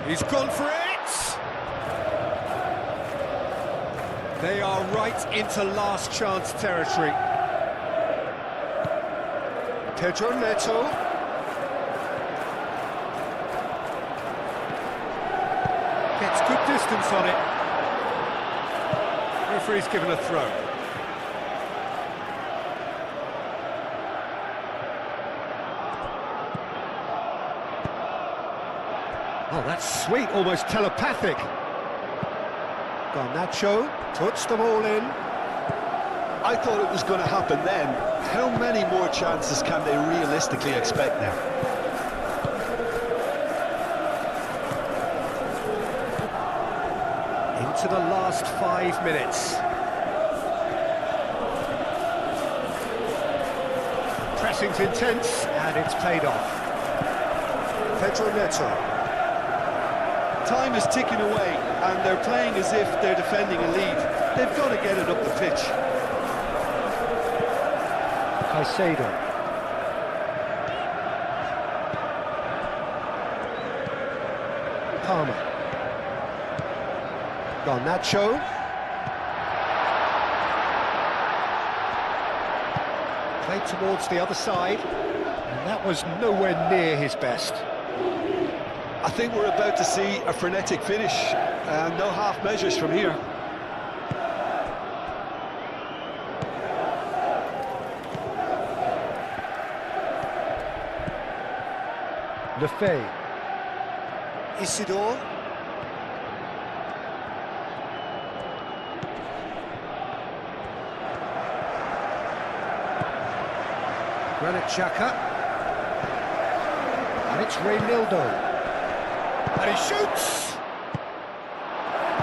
He's gone for it! They are right into last chance territory. Pedro Neto. Gets good distance on it. Referee's given a throw. Oh, that's sweet, almost telepathic. Garnacho puts them all in. I thought it was going to happen then. How many more chances can they realistically expect now? Into the last 5 minutes. Pressing's intense, and it's paid off. Pedro Neto. Time is ticking away, and they're playing as if they're defending a lead. They've got to get it up the pitch. Caicedo. Palmer. Garnacho. Played towards the other side, and that was nowhere near his best. I think we're about to see a frenetic finish, and no half measures from here. Lefebvre. Isidore. Granit Xhaka. And it's Reynildo. And he shoots!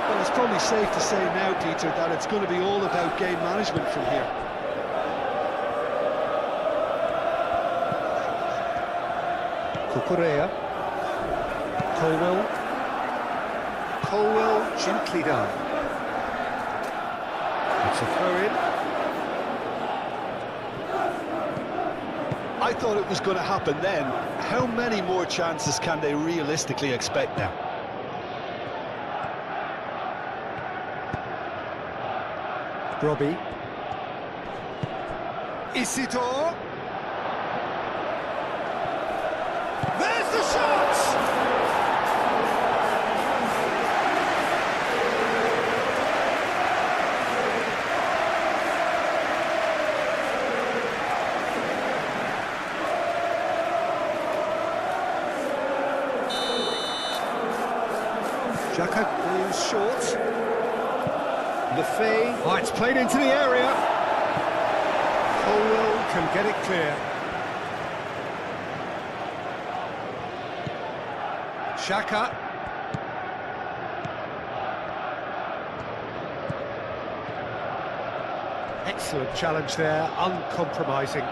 Well, it's probably safe to say now, Peter, that it's going to be all about game management from here. Cucurella. Colwell. Colwell gently done. It's a throw-in. I thought it was going to happen then. How many more chances can they realistically expect now? Robbie. Isidore. There's the shot! Xhaka is short. Lefebvre. Oh, it's played into the area. Colwell can get it clear. Xhaka. Excellent challenge there, uncompromising.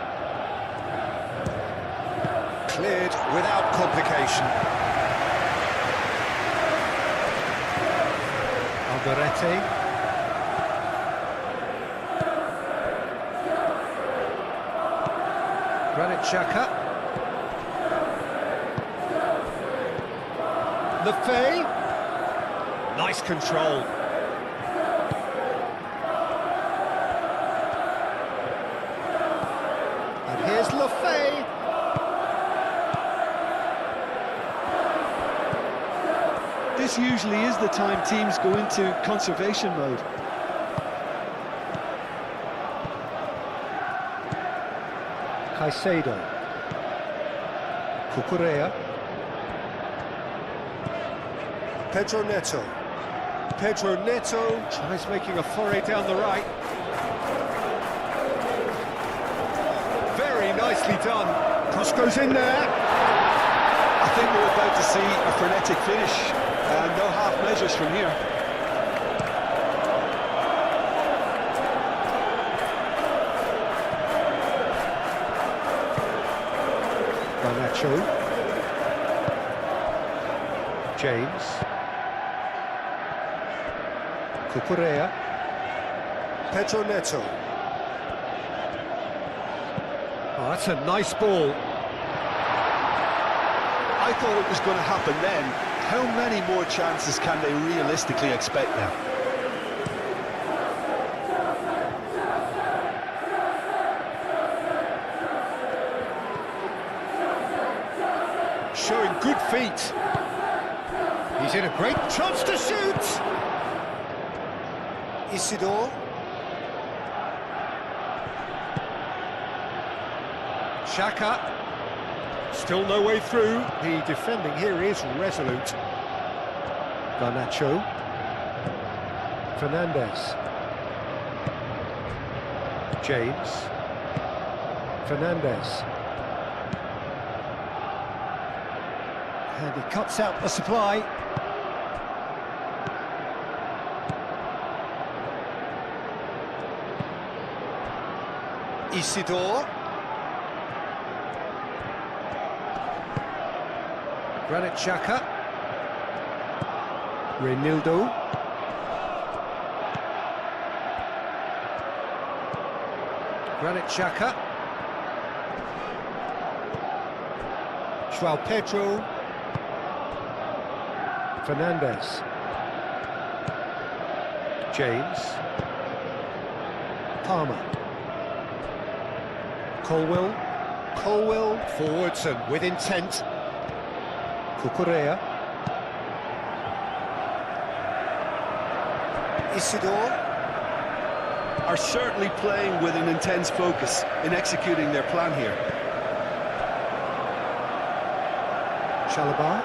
Cleared without complication. Alderete. Granit Xhaka. Lefebvre. Nice control. And here's Lefebvre. This usually is the time teams go into conservation mode. Caicedo. Cucurella. Pedro Neto. Pedro Neto tries making a foray down the right. Very nicely done. Cross goes in there. I think we're about to see a frenetic finish, and no half measures from here. Garnacho. James. Cucurella. Pedro Neto. Oh, that's a nice ball. I thought it was going to happen then. How many more chances can they realistically expect now? Showing good feet. He's in a great chance to shoot. Isidore. Xhaka. Still no way through. The defending here is resolute. Garnacho. Fernandez. James. Fernandez. And he cuts out the supply. Isidore. Granit Xhaka. Reinildo. Granit Xhaka. João Pedro. Fernandez. James. Palmer. Colwell forwards and with intent. Cucurella. Isidore. Are certainly playing with an intense focus in executing their plan here. Chalobah.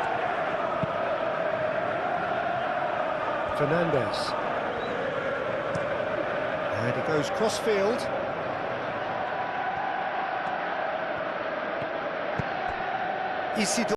Fernandez. And he goes cross-field. Isidore.